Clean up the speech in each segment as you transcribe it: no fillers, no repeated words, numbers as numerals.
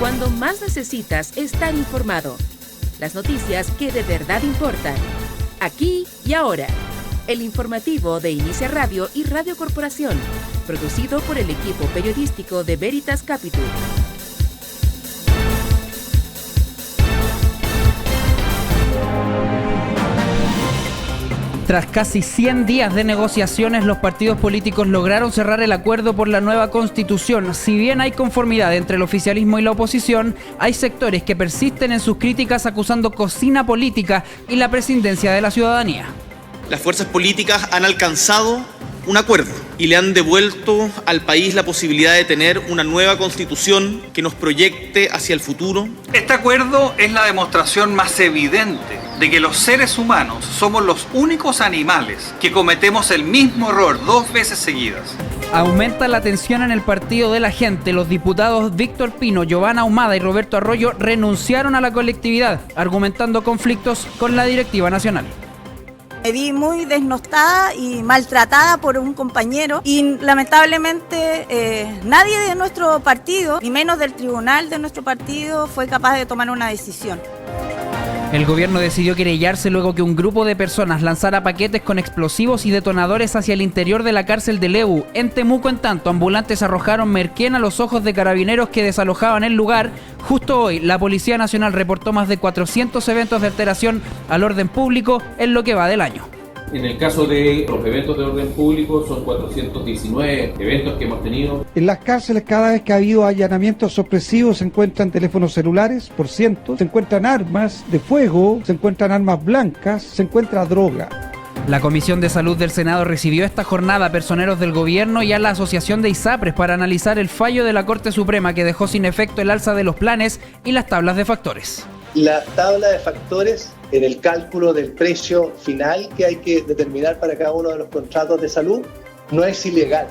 Cuando más necesitas estar informado. Las noticias que de verdad importan. Aquí y ahora. El informativo de Inicia Radio y Radio Corporación. Producido por el equipo periodístico de Veritas Capital. Tras casi 100 días de negociaciones, los partidos políticos lograron cerrar el acuerdo por la nueva Constitución. Si bien hay conformidad entre el oficialismo y la oposición, hay sectores que persisten en sus críticas acusando cocina política y la prescindencia de la ciudadanía. Las fuerzas políticas han alcanzado un acuerdo y le han devuelto al país la posibilidad de tener una nueva Constitución que nos proyecte hacia el futuro. Este acuerdo es la demostración más evidente de que los seres humanos somos los únicos animales que cometemos el mismo error 2 veces seguidas. Aumenta la tensión en el Partido de la Gente. Los diputados Víctor Pino, Giovanna Ahumada y Roberto Arroyo renunciaron a la colectividad, argumentando conflictos con la directiva nacional. Me vi muy desnostada y maltratada por un compañero y lamentablemente nadie de nuestro partido, ni menos del tribunal de nuestro partido, fue capaz de tomar una decisión. El gobierno decidió querellarse luego que un grupo de personas lanzara paquetes con explosivos y detonadores hacia el interior de la cárcel de Lebu. En Temuco, en tanto, ambulantes arrojaron merquén a los ojos de carabineros que desalojaban el lugar. Justo hoy, la Policía Nacional reportó más de 400 eventos de alteración al orden público en lo que va del año. En el caso de los eventos de orden público, son 419 eventos que hemos tenido. En las cárceles, cada vez que ha habido allanamientos sorpresivos, se encuentran teléfonos celulares por cientos, se encuentran armas de fuego, se encuentran armas blancas, se encuentra droga. La Comisión de Salud del Senado recibió esta jornada a personeros del gobierno y a la Asociación de ISAPRES para analizar el fallo de la Corte Suprema que dejó sin efecto el alza de los planes y las tablas de factores. La tabla de factores en el cálculo del precio final que hay que determinar para cada uno de los contratos de salud no es ilegal.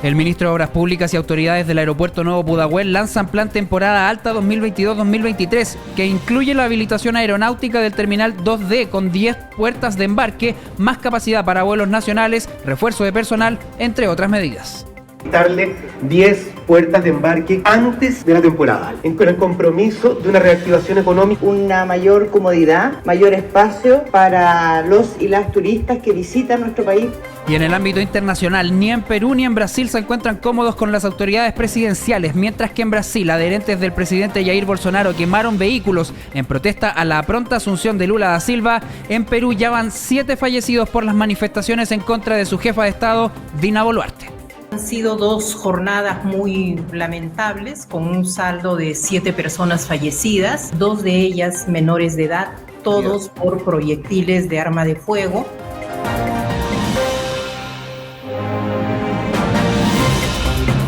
El ministro de Obras Públicas y autoridades del aeropuerto Nuevo Pudahuel lanzan plan temporada alta 2022-2023 que incluye la habilitación aeronáutica del terminal 2D con 10 puertas de embarque, más capacidad para vuelos nacionales, refuerzo de personal, entre otras medidas. Darle 10 puertas de embarque antes de la temporada, con el compromiso de una reactivación económica. Una mayor comodidad, mayor espacio para los y las turistas que visitan nuestro país. Y en el ámbito internacional, ni en Perú ni en Brasil se encuentran cómodos con las autoridades presidenciales, mientras que en Brasil, adherentes del presidente Jair Bolsonaro quemaron vehículos en protesta a la pronta asunción de Lula da Silva. En Perú ya van 7 fallecidos por las manifestaciones en contra de su jefa de Estado, Dina Boluarte. Han sido 2 jornadas muy lamentables, con un saldo de 7 personas fallecidas, 2 de ellas menores de edad, todos por proyectiles de arma de fuego.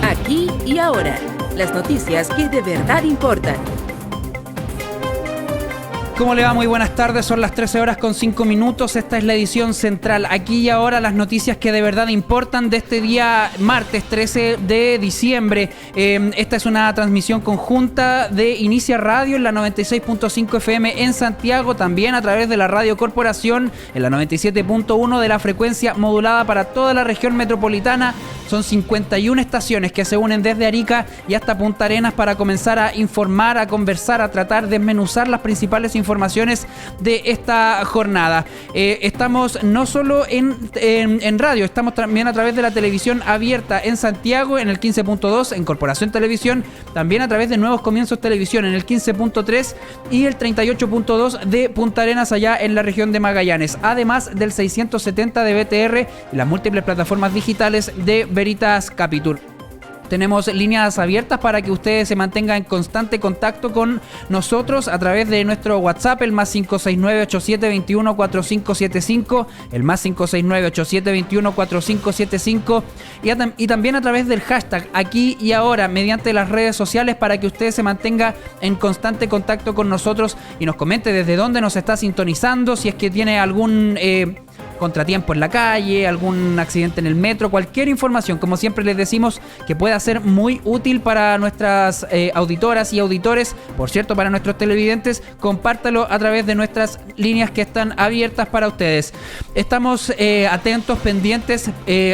Aquí y ahora, las noticias que de verdad importan. ¿Cómo le va? Muy buenas tardes, son las 13:05. Esta es la edición central. Aquí y ahora las noticias que de verdad importan de este día martes 13 de diciembre. Esta es una transmisión conjunta de Inicia Radio en la 96.5 FM en Santiago, también a través de la Radio Corporación en la 97.1 de la frecuencia modulada para toda la región metropolitana. Son 51 estaciones que se unen desde Arica y hasta Punta Arenas para comenzar a informar, a conversar, a tratar de desmenuzar las principales informaciones de esta jornada. Estamos no solo en radio, estamos también a través de la televisión abierta en Santiago en el 15.2, en Corporación Televisión, también a través de Nuevos Comienzos Televisión en el 15.3 y el 38.2 de Punta Arenas allá en la región de Magallanes, además del 670 de BTR y las múltiples plataformas digitales de Veritas Capital. Tenemos líneas abiertas para que ustedes se mantengan en constante contacto con nosotros a través de nuestro WhatsApp, el más 569-8721-4575, el más 569-8721-4575 y también a través del hashtag Aquí y Ahora mediante las redes sociales para que usted se mantenga en constante contacto con nosotros y nos comente desde dónde nos está sintonizando, si es que tiene algún contratiempo en la calle, algún accidente en el metro, cualquier información, como siempre les decimos, que pueda ser muy útil para nuestras auditoras y auditores, por cierto, para nuestros televidentes, compártalo a través de nuestras líneas que están abiertas para ustedes. Estamos atentos, pendientes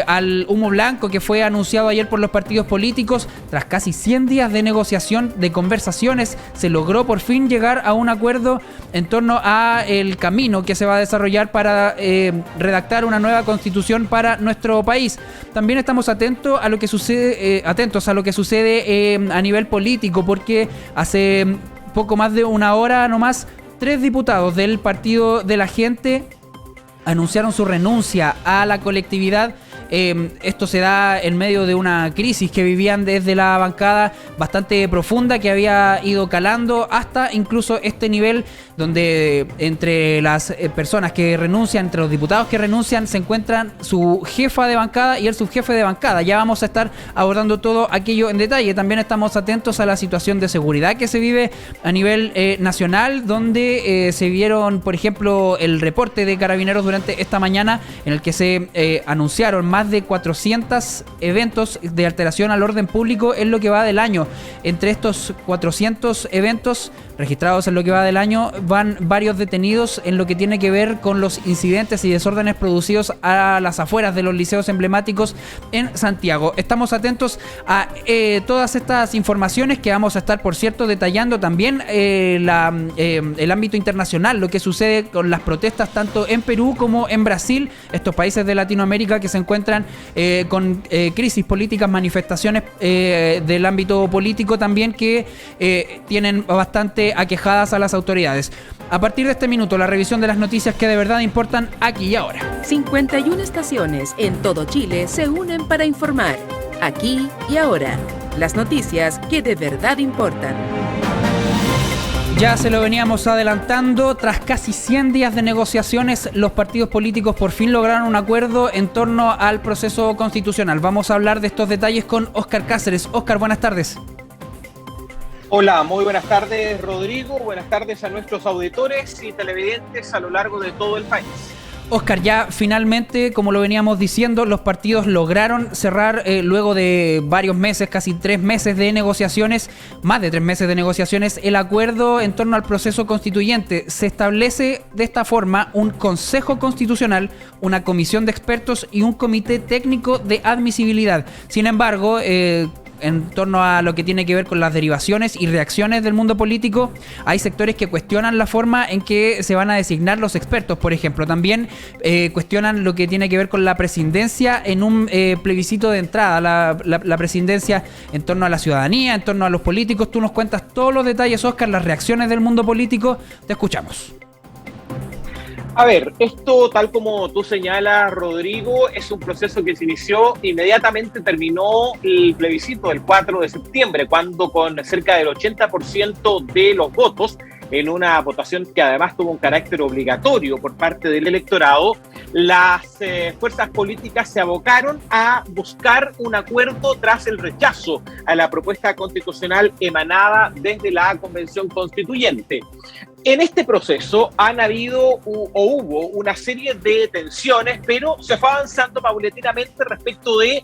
al humo blanco que fue anunciado ayer por los partidos políticos. Tras casi 100 días de negociación, de conversaciones, se logró por fin llegar a un acuerdo en torno a el camino que se va a desarrollar para redactar una nueva constitución para nuestro país. También estamos atentos a lo que sucede, a nivel político, porque hace poco más de una hora nomás 3 diputados del Partido de la Gente anunciaron su renuncia a la colectividad. Esto se da en medio de una crisis que vivían desde la bancada bastante profunda, que había ido calando hasta incluso este nivel, donde entre las personas que renuncian, entre los diputados que renuncian, se encuentran su jefa de bancada y el subjefe de bancada. Ya vamos a estar abordando todo aquello en detalle. También estamos atentos a la situación de seguridad que se vive a nivel nacional, donde se vieron, por ejemplo, el reporte de Carabineros durante esta mañana, en el que se anunciaron más de 400 eventos de alteración al orden público en lo que va del año. Entre estos 400 eventos registrados en lo que va del año, van varios detenidos en lo que tiene que ver con los incidentes y desórdenes producidos a las afueras de los liceos emblemáticos en Santiago. Estamos atentos a todas estas informaciones que vamos a estar, por cierto, detallando también el ámbito internacional, lo que sucede con las protestas tanto en Perú como en Brasil, estos países de Latinoamérica que se encuentran con crisis políticas, manifestaciones del ámbito político también que tienen bastante aquejadas a las autoridades. A partir de este minuto, la revisión de las noticias que de verdad importan aquí y ahora. 51 estaciones en todo Chile se unen para informar. Aquí y ahora. Las noticias que de verdad importan. Ya se lo veníamos adelantando, tras casi 100 días de negociaciones, los partidos políticos por fin lograron un acuerdo en torno al proceso constitucional. Vamos a hablar de estos detalles con Óscar Cáceres. Óscar, buenas tardes. Hola, muy buenas tardes, Rodrigo. Buenas tardes a nuestros auditores y televidentes a lo largo de todo el país. Óscar, ya finalmente, como lo veníamos diciendo, los partidos lograron cerrar luego de varios meses, casi 3 meses de negociaciones, más de 3 meses de negociaciones, el acuerdo en torno al proceso constituyente. Se establece de esta forma un Consejo Constitucional, una comisión de expertos y un comité técnico de admisibilidad. Sin embargo, en torno a lo que tiene que ver con las derivaciones y reacciones del mundo político, hay sectores que cuestionan la forma en que se van a designar los expertos, por ejemplo. También cuestionan lo que tiene que ver con la presidencia en un plebiscito de entrada, la presidencia en torno a la ciudadanía, en torno a los políticos. Tú nos cuentas todos los detalles, Óscar, las reacciones del mundo político. Te escuchamos. A ver, esto, tal como tú señalas, Rodrigo, es un proceso que se inició inmediatamente, terminó el plebiscito del 4 de septiembre, cuando con cerca del 80% de los votos, en una votación que además tuvo un carácter obligatorio por parte del electorado, las fuerzas políticas se abocaron a buscar un acuerdo tras el rechazo a la propuesta constitucional emanada desde la Convención Constituyente. En este proceso han habido hubo una serie de tensiones, pero se fue avanzando paulatinamente respecto de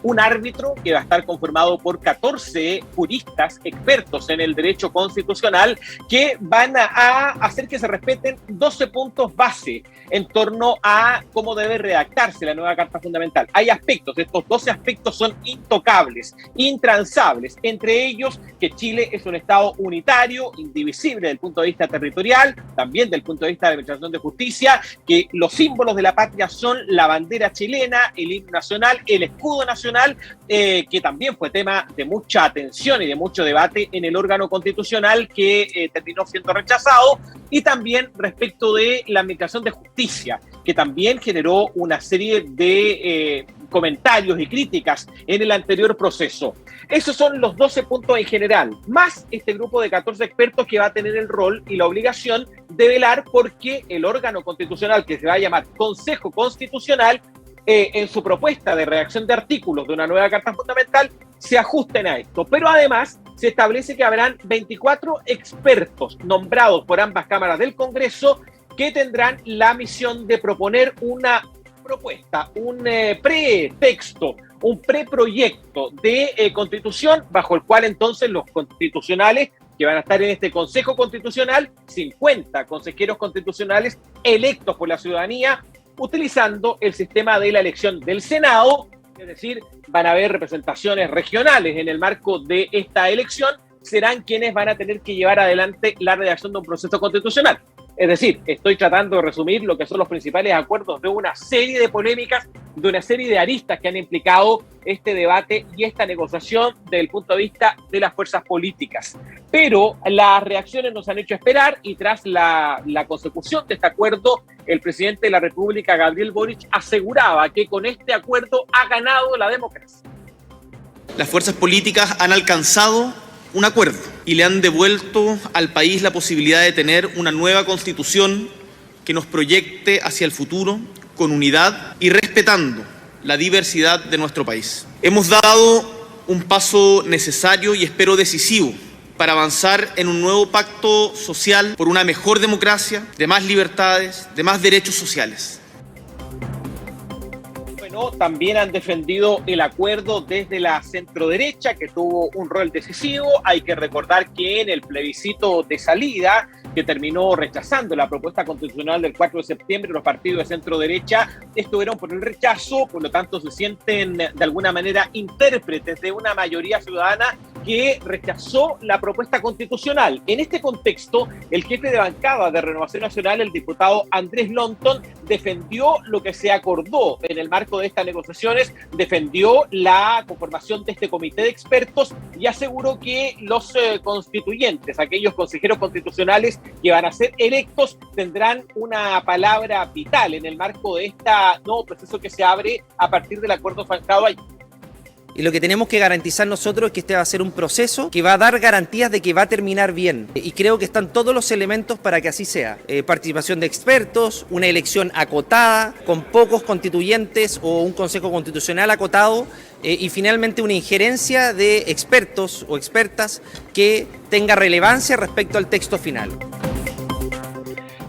un árbitro que va a estar conformado por 14 juristas expertos en el derecho constitucional que van a hacer que se respeten 12 puntos base en torno a cómo debe redactarse la nueva Carta Fundamental. Hay aspectos, estos 12 aspectos son intocables, intransables, entre ellos que Chile es un Estado unitario, indivisible desde el punto de vista territorial, también desde el punto de vista de administración de justicia, que los símbolos de la patria son la bandera chilena, el himno nacional, el escudo nacional, que también fue tema de mucha atención y de mucho debate en el órgano constitucional que terminó siendo rechazado, y también respecto de la administración de justicia, que también generó una serie de comentarios y críticas en el anterior proceso. Esos son los 12 puntos en general, más este grupo de 14 expertos que va a tener el rol y la obligación de velar porque el órgano constitucional, que se va a llamar Consejo Constitucional, en su propuesta de redacción de artículos de una nueva Carta Fundamental, se ajusten a esto. Pero además se establece que habrán 24 expertos nombrados por ambas cámaras del Congreso que tendrán la misión de proponer una propuesta, un pretexto, un preproyecto de constitución, bajo el cual entonces los constitucionales que van a estar en este Consejo Constitucional, 50 consejeros constitucionales electos por la ciudadanía, utilizando el sistema de la elección del Senado, es decir, van a haber representaciones regionales en el marco de esta elección, serán quienes van a tener que llevar adelante la redacción de un proceso constitucional. Es decir, estoy tratando de resumir lo que son los principales acuerdos de una serie de polémicas, de una serie de aristas que han implicado este debate y esta negociación desde el punto de vista de las fuerzas políticas. Pero las reacciones nos han hecho esperar y tras la consecución de este acuerdo, el presidente de la República, Gabriel Boric, aseguraba que con este acuerdo ha ganado la democracia. Las fuerzas políticas han alcanzado un acuerdo y le han devuelto al país la posibilidad de tener una nueva constitución que nos proyecte hacia el futuro con unidad y respetando la diversidad de nuestro país. Hemos dado un paso necesario y espero decisivo para avanzar en un nuevo pacto social por una mejor democracia, de más libertades, de más derechos sociales. También han defendido el acuerdo desde la centroderecha, que tuvo un rol decisivo. Hay que recordar que en el plebiscito de salida, que terminó rechazando la propuesta constitucional del 4 de septiembre, los partidos de centroderecha estuvieron por el rechazo, por lo tanto se sienten de alguna manera intérpretes de una mayoría ciudadana que rechazó la propuesta constitucional. En este contexto, el jefe de bancada de Renovación Nacional, el diputado Andrés Lonton, defendió lo que se acordó en el marco de estas negociaciones, defendió la conformación de este comité de expertos y aseguró que los constituyentes, aquellos consejeros constitucionales que van a ser electos, tendrán una palabra vital en el marco de este nuevo proceso que se abre a partir del acuerdo zanjado ayer. Y lo que tenemos que garantizar nosotros es que este va a ser un proceso que va a dar garantías de que va a terminar bien. Y creo que están todos los elementos para que así sea. Participación de expertos, una elección acotada, con pocos constituyentes o un consejo constitucional acotado, y finalmente una injerencia de expertos o expertas que tenga relevancia respecto al texto final.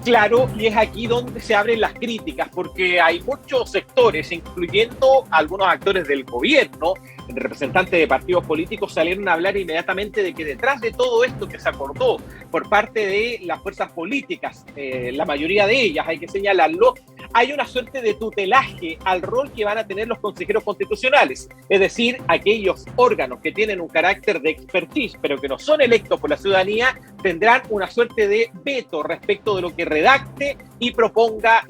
Claro, y es aquí donde se abren las críticas, porque hay muchos sectores, incluyendo algunos actores del gobierno, representantes de partidos políticos, salieron a hablar inmediatamente de que detrás de todo esto que se acordó por parte de las fuerzas políticas, la mayoría de ellas, hay que señalarlo, hay una suerte de tutelaje al rol que van a tener los consejeros constitucionales, es decir, aquellos órganos que tienen un carácter de expertise, pero que no son electos por la ciudadanía, tendrán una suerte de veto respecto de lo que redacte y proponga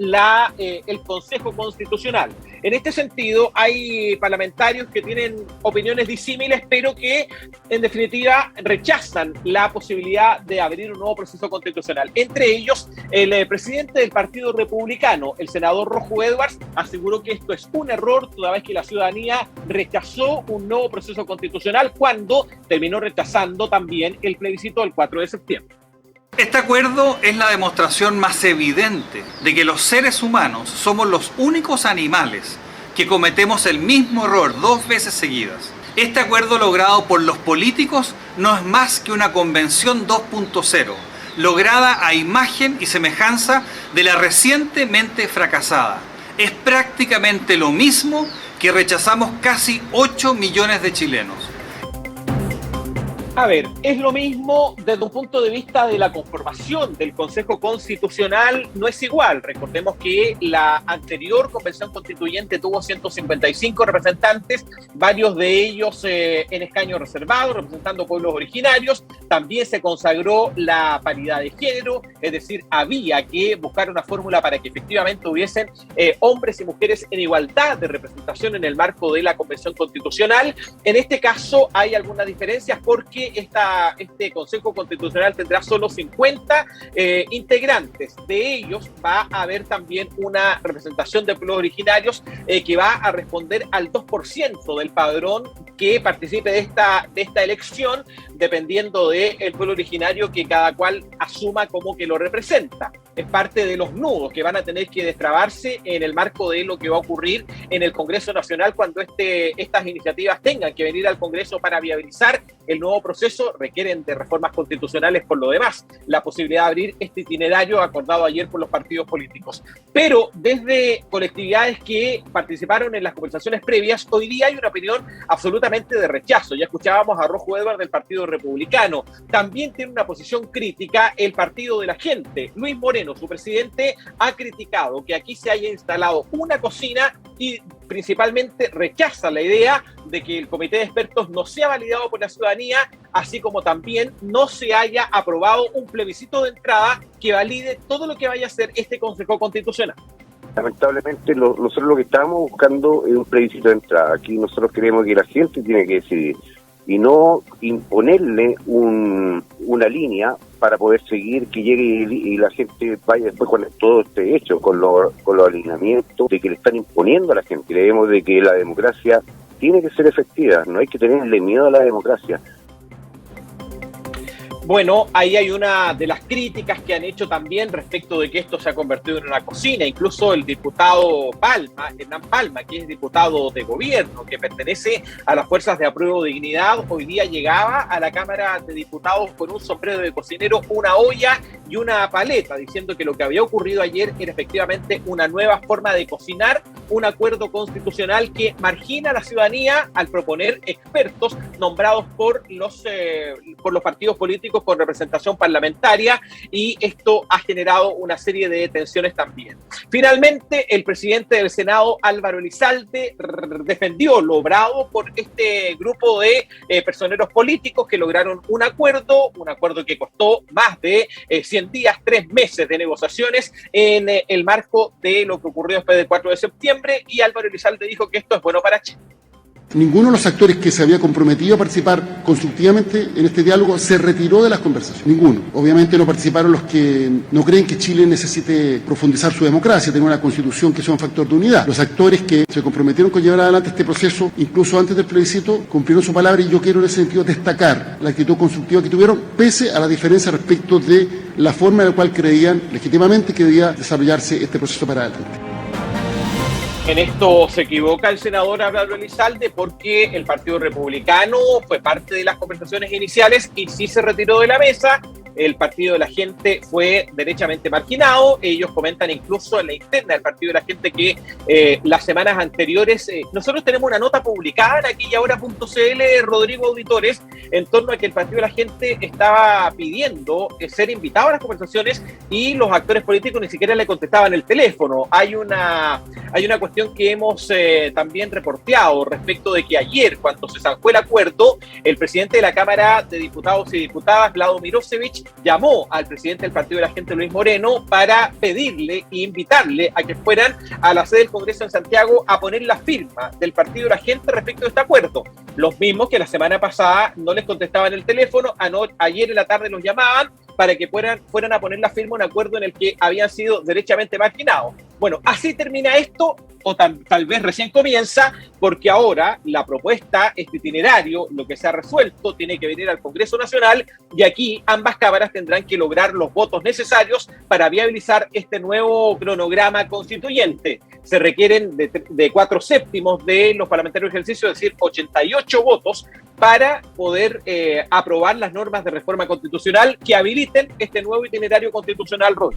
el Consejo Constitucional. En este sentido, hay parlamentarios que tienen opiniones disímiles, pero que, en definitiva, rechazan la posibilidad de abrir un nuevo proceso constitucional. Entre ellos, el presidente del Partido Republicano, el senador Rojo Edwards, aseguró que esto es un error, toda vez que la ciudadanía rechazó un nuevo proceso constitucional cuando terminó rechazando también el plebiscito del 4 de septiembre. Este acuerdo es la demostración más evidente de que los seres humanos somos los únicos animales que cometemos el mismo error 2 veces seguidas. Este acuerdo logrado por los políticos no es más que una convención 2.0, lograda a imagen y semejanza de la recientemente fracasada. Es prácticamente lo mismo que rechazamos casi 8 millones de chilenos. A ver, es lo mismo desde un punto de vista de la conformación del Consejo Constitucional, no es igual. Recordemos que la anterior Convención Constituyente tuvo 155 representantes, varios de ellos en escaño reservado, representando pueblos originarios. También se consagró la paridad de género, es decir, había que buscar una fórmula para que efectivamente hubiesen hombres y mujeres en igualdad de representación en el marco de la Convención Constitucional. En este caso hay algunas diferencias porque este Consejo Constitucional tendrá solo 50 integrantes. De ellos va a haber también una representación de pueblos originarios que va a responder al 2% del padrón que participe de esta elección, dependiendo del pueblo originario que cada cual asuma como que lo representa. es parte de los nudos que van a tener que destrabarse en el marco de lo que va a ocurrir en el Congreso Nacional cuando estas iniciativas tengan que venir al Congreso para viabilizar el nuevo proceso. Requieren de reformas constitucionales por lo demás, la posibilidad de abrir este itinerario acordado ayer por los partidos políticos. Pero desde colectividades que participaron en las conversaciones previas, hoy día hay una opinión absolutamente de rechazo. Ya escuchábamos a Rojo Edwards del Partido Republicano. También tiene una posición crítica el Partido de la Gente. Luis Moreno, su presidente, ha criticado que aquí se haya instalado una cocina y principalmente rechaza la idea de que el comité de expertos no sea validado por la ciudadanía, así como también no se haya aprobado un plebiscito de entrada que valide todo lo que vaya a hacer este Consejo Constitucional. Lamentablemente nosotros lo que estamos buscando es un plebiscito de entrada. Aquí nosotros creemos que la gente tiene que decidir y no imponerle una línea para poder seguir que llegue y la gente vaya después cuando todo esté hecho, con los alineamientos de que le están imponiendo a la gente. Creemos de que la democracia tiene que ser efectiva, no hay que tenerle miedo a la democracia. Bueno, ahí hay una de las críticas que han hecho también respecto de que esto se ha convertido en una cocina. Incluso el diputado Hernán Palma, que es diputado de gobierno, que pertenece a las fuerzas de Apruebo Dignidad, hoy día llegaba a la Cámara de Diputados con un sombrero de cocinero, una olla y una paleta, diciendo que lo que había ocurrido ayer era efectivamente una nueva forma de cocinar, un acuerdo constitucional que margina a la ciudadanía al proponer expertos nombrados por los partidos políticos con representación parlamentaria, y esto ha generado una serie de tensiones también. Finalmente, el presidente del Senado, Álvaro Elizalde, defendió lo logrado por este grupo de personeros políticos que lograron un acuerdo que costó más de 100 días, 3 meses de negociaciones en el marco de lo que ocurrió después del 4 de septiembre, y Álvaro Elizalde dijo que esto es bueno para Chile. Ninguno de los actores que se había comprometido a participar constructivamente en este diálogo se retiró de las conversaciones. Ninguno. Obviamente no participaron los que no creen que Chile necesite profundizar su democracia, tener una constitución que sea un factor de unidad. Los actores que se comprometieron con llevar adelante este proceso, incluso antes del plebiscito, cumplieron su palabra, y yo quiero en ese sentido destacar la actitud constructiva que tuvieron, pese a la diferencia respecto de la forma en la cual creían legítimamente que debía desarrollarse este proceso para adelante. En esto se equivoca el senador Álvaro Elizalde, porque el Partido Republicano fue parte de las conversaciones iniciales y sí se retiró de la mesa. El Partido de la Gente fue derechamente marginado. Ellos comentan incluso en la interna del Partido de la Gente que las semanas anteriores, nosotros tenemos una nota publicada en aquillahora.cl, Rodrigo Auditores, en torno a que el Partido de la Gente estaba pidiendo ser invitado a las conversaciones y los actores políticos ni siquiera le contestaban el teléfono. Hay una cuestión que hemos también reporteado respecto de que ayer, cuando se zanjó el acuerdo, el presidente de la Cámara de Diputados y Diputadas, Vlado Mirosevic, llamó al presidente del Partido de la Gente, Luis Moreno, para pedirle e invitarle a que fueran a la sede del Congreso en Santiago a poner la firma del Partido de la Gente respecto a este acuerdo. Los mismos que la semana pasada no les contestaban el teléfono, ayer en la tarde los llamaban para que fueran a poner la firma, un acuerdo en el que habían sido derechamente marginados. Bueno, así termina esto, o tal vez recién comienza, porque ahora la propuesta, este itinerario, lo que se ha resuelto, tiene que venir al Congreso Nacional, y aquí ambas cámaras tendrán que lograr los votos necesarios para viabilizar este nuevo cronograma constituyente. Se requieren de 4/7 de los parlamentarios de ejercicio, es decir, 88 votos, para poder aprobar las normas de reforma constitucional que habiliten este nuevo itinerario constitucional, Rod.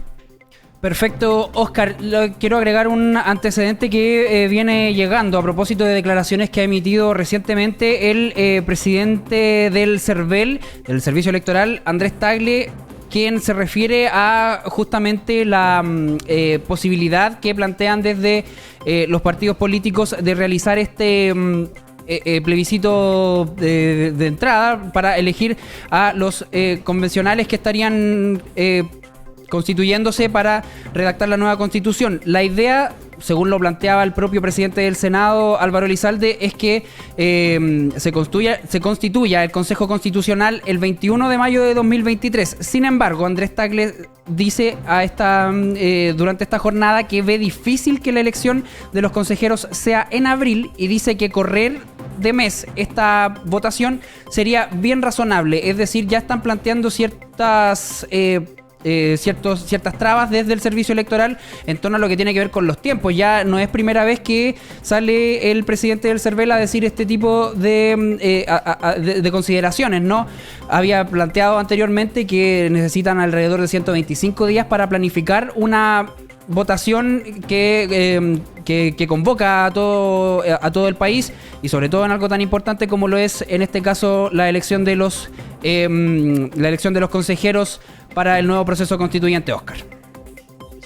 Perfecto, Oscar. Quiero agregar un antecedente que viene llegando a propósito de declaraciones que ha emitido recientemente el presidente del CERVEL, del Servicio Electoral, Andrés Tagle, quien se refiere a justamente la posibilidad que plantean desde los partidos políticos de realizar este plebiscito de entrada para elegir a los convencionales que estarían constituyéndose para redactar la nueva constitución. La idea, según lo planteaba el propio presidente del Senado, Álvaro Elizalde, es que se constituya el Consejo Constitucional el 21 de mayo de 2023. Sin embargo, Andrés Tagle dice durante esta jornada que ve difícil que la elección de los consejeros sea en abril, y dice que correr de mes esta votación sería bien razonable. Es decir, ya están planteando ciertas ciertas trabas desde el servicio electoral en torno a lo que tiene que ver con los tiempos. Ya no es primera vez que sale el presidente del CERVEL a decir este tipo de consideraciones, ¿no? Había planteado anteriormente que necesitan alrededor de 125 días para planificar una votación que convoca a todo el país, y sobre todo en algo tan importante como lo es en este caso la elección de los consejeros para el nuevo proceso constituyente. Óscar.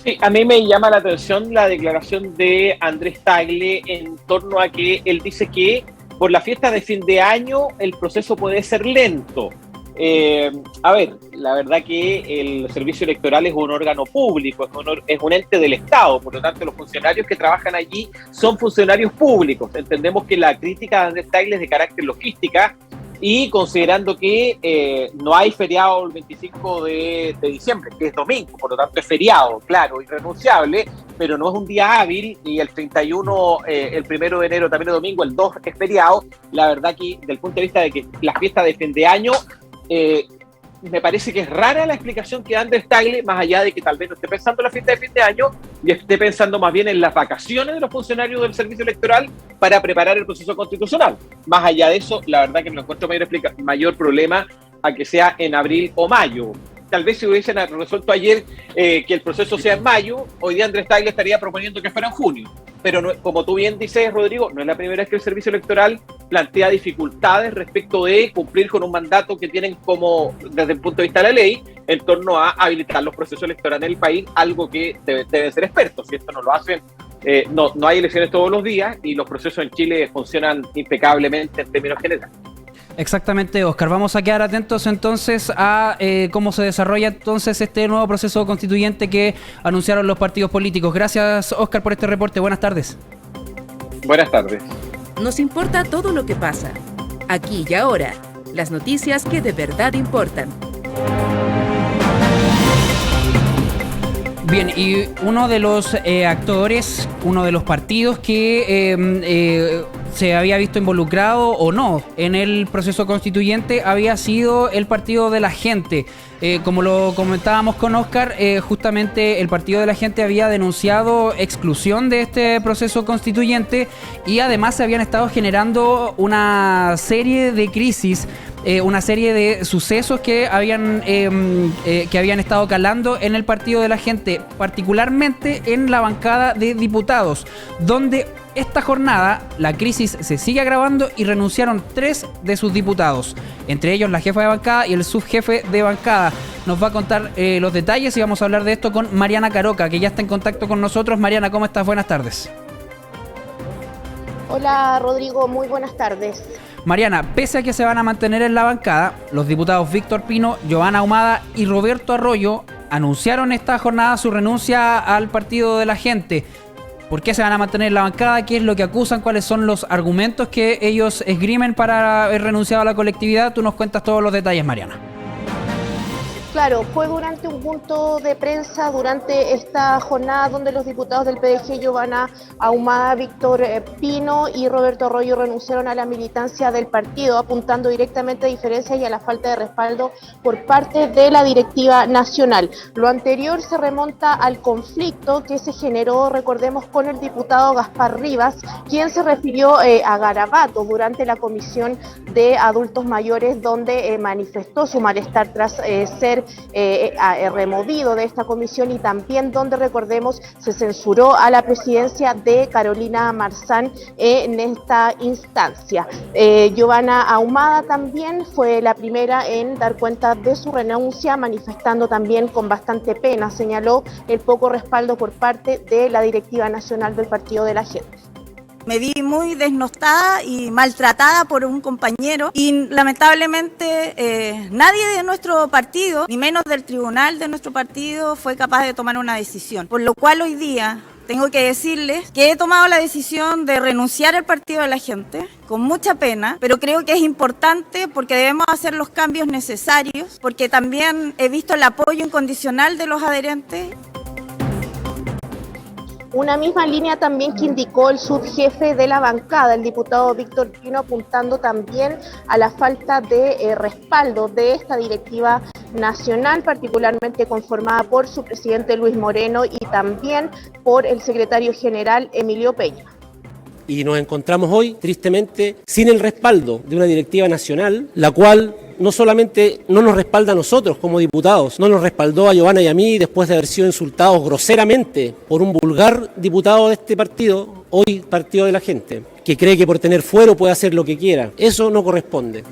Sí, a mí me llama la atención la declaración de Andrés Tagle en torno a que él dice que por la fiesta de fin de año el proceso puede ser lento. A ver, la verdad que el servicio electoral es un órgano público, es un ente del Estado, por lo tanto los funcionarios que trabajan allí son funcionarios públicos. Entendemos que la crítica de Andrés Tagle es de carácter logística, y considerando que no hay feriado el 25 de diciembre, que es domingo, por lo tanto es feriado, claro, irrenunciable, pero no es un día hábil, y el 31, el 1 de enero también es domingo, el 2 es feriado. La verdad que desde el punto de vista de que la fiesta de fin de año, me parece que es rara la explicación que da Andrés Tagle, más allá de que tal vez no esté pensando en la fiesta de fin de año y esté pensando más bien en las vacaciones de los funcionarios del servicio electoral para preparar el proceso constitucional. Más allá de eso, la verdad que me encuentro mayor problema a que sea en abril o mayo. Tal vez si hubiesen resuelto ayer que el proceso sea en mayo, hoy día Andrés Tagle estaría proponiendo que fuera en junio. Pero no, como tú bien dices, Rodrigo, no es la primera vez que el servicio electoral plantea dificultades respecto de cumplir con un mandato que tienen como, desde el punto de vista de la ley, en torno a habilitar los procesos electorales en el país, algo que deben ser expertos. Si esto no lo hacen, no hay elecciones todos los días, y los procesos en Chile funcionan impecablemente en términos generales. Exactamente, Óscar. Vamos a quedar atentos entonces a cómo se desarrolla entonces este nuevo proceso constituyente que anunciaron los partidos políticos. Gracias, Óscar, por este reporte. Buenas tardes. Buenas tardes. Nos importa todo lo que pasa, aquí y ahora, las noticias que de verdad importan. Bien, y uno de los actores, uno de los partidos que se había visto involucrado o no en el proceso constituyente había sido el Partido de la Gente. Como lo comentábamos con Óscar, justamente el Partido de la Gente había denunciado exclusión de este proceso constituyente, y además se habían estado generando una serie de crisis, una serie de sucesos que habían estado calando en el Partido de la Gente, particularmente en la bancada de diputados, donde esta jornada la crisis se sigue agravando y renunciaron 3 de sus diputados, entre ellos la jefa de bancada y el subjefe de bancada. Nos va a contar los detalles, y vamos a hablar de esto con Mariana Caroca, que ya está en contacto con nosotros. Mariana, ¿cómo estás? Buenas tardes. Hola, Rodrigo, muy buenas tardes. Mariana, pese a que se van a mantener en la bancada, los diputados Víctor Pino, Giovanna Ahumada y Roberto Arroyo anunciaron esta jornada su renuncia al Partido de la Gente. ¿Por qué se van a mantener en la bancada? ¿Qué es lo que acusan? ¿Cuáles son los argumentos que ellos esgrimen para haber renunciado a la colectividad? Tú nos cuentas todos los detalles, Mariana. Claro, fue durante un punto de prensa, durante esta jornada donde los diputados del PDG, Giovanna Ahumada, Víctor Pino y Roberto Arroyo renunciaron a la militancia del partido, apuntando directamente a diferencias y a la falta de respaldo por parte de la directiva nacional. Lo anterior se remonta al conflicto que se generó, recordemos, con el diputado Gaspar Rivas, quien se refirió a garabatos durante la comisión de adultos mayores, donde manifestó su malestar tras ser removido de esta comisión, y también donde, recordemos, se censuró a la presidencia de Carolina Marzán en esta instancia. Giovanna Ahumada también fue la primera en dar cuenta de su renuncia, manifestando también con bastante pena, señaló el poco respaldo por parte de la directiva nacional del Partido de la Gente. Me vi muy desnostada y maltratada por un compañero, y lamentablemente nadie de nuestro partido, ni menos del tribunal de nuestro partido, fue capaz de tomar una decisión. Por lo cual hoy día tengo que decirles que he tomado la decisión de renunciar al Partido de la Gente, con mucha pena, pero creo que es importante porque debemos hacer los cambios necesarios, porque también he visto el apoyo incondicional de los adherentes. Una misma línea también que indicó el subjefe de la bancada, el diputado Víctor Pino, apuntando también a la falta de respaldo de esta directiva nacional, particularmente conformada por su presidente Luis Moreno y también por el secretario general Emilio Peña. Y nos encontramos hoy, tristemente, sin el respaldo de una directiva nacional, la cual no solamente no nos respalda a nosotros como diputados, no nos respaldó a Giovanna y a mí después de haber sido insultados groseramente por un vulgar diputado de este partido, hoy Partido de la Gente, que cree que por tener fuero puede hacer lo que quiera. Eso no corresponde.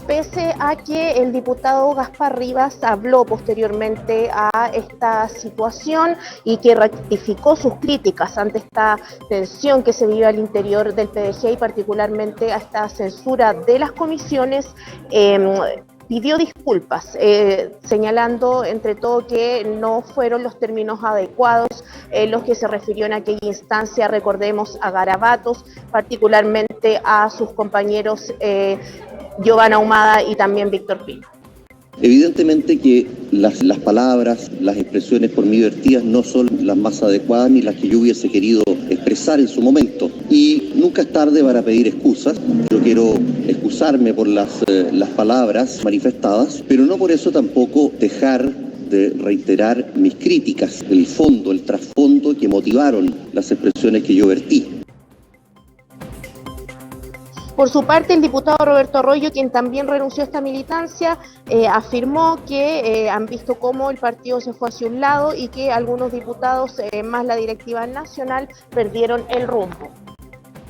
Pese a que el diputado Gaspar Rivas habló posteriormente a esta situación y que rectificó sus críticas ante esta tensión que se vive al interior del PDG y particularmente a esta censura de las comisiones, pidió disculpas, señalando entre todo que no fueron los términos adecuados los que se refirió en aquella instancia, recordemos, a garabatos, particularmente a sus compañeros Giovanna Ahumada y también Víctor Pino. Evidentemente que las palabras, las expresiones por mí vertidas no son las más adecuadas ni las que yo hubiese querido expresar en su momento. Y nunca es tarde para pedir excusas. Yo quiero excusarme por las palabras manifestadas, pero no por eso tampoco dejar de reiterar mis críticas, el fondo, el trasfondo que motivaron las expresiones que yo vertí. Por su parte, el diputado Roberto Arroyo, quien también renunció a esta militancia, afirmó que han visto cómo el partido se fue hacia un lado y que algunos diputados, más la directiva nacional, perdieron el rumbo.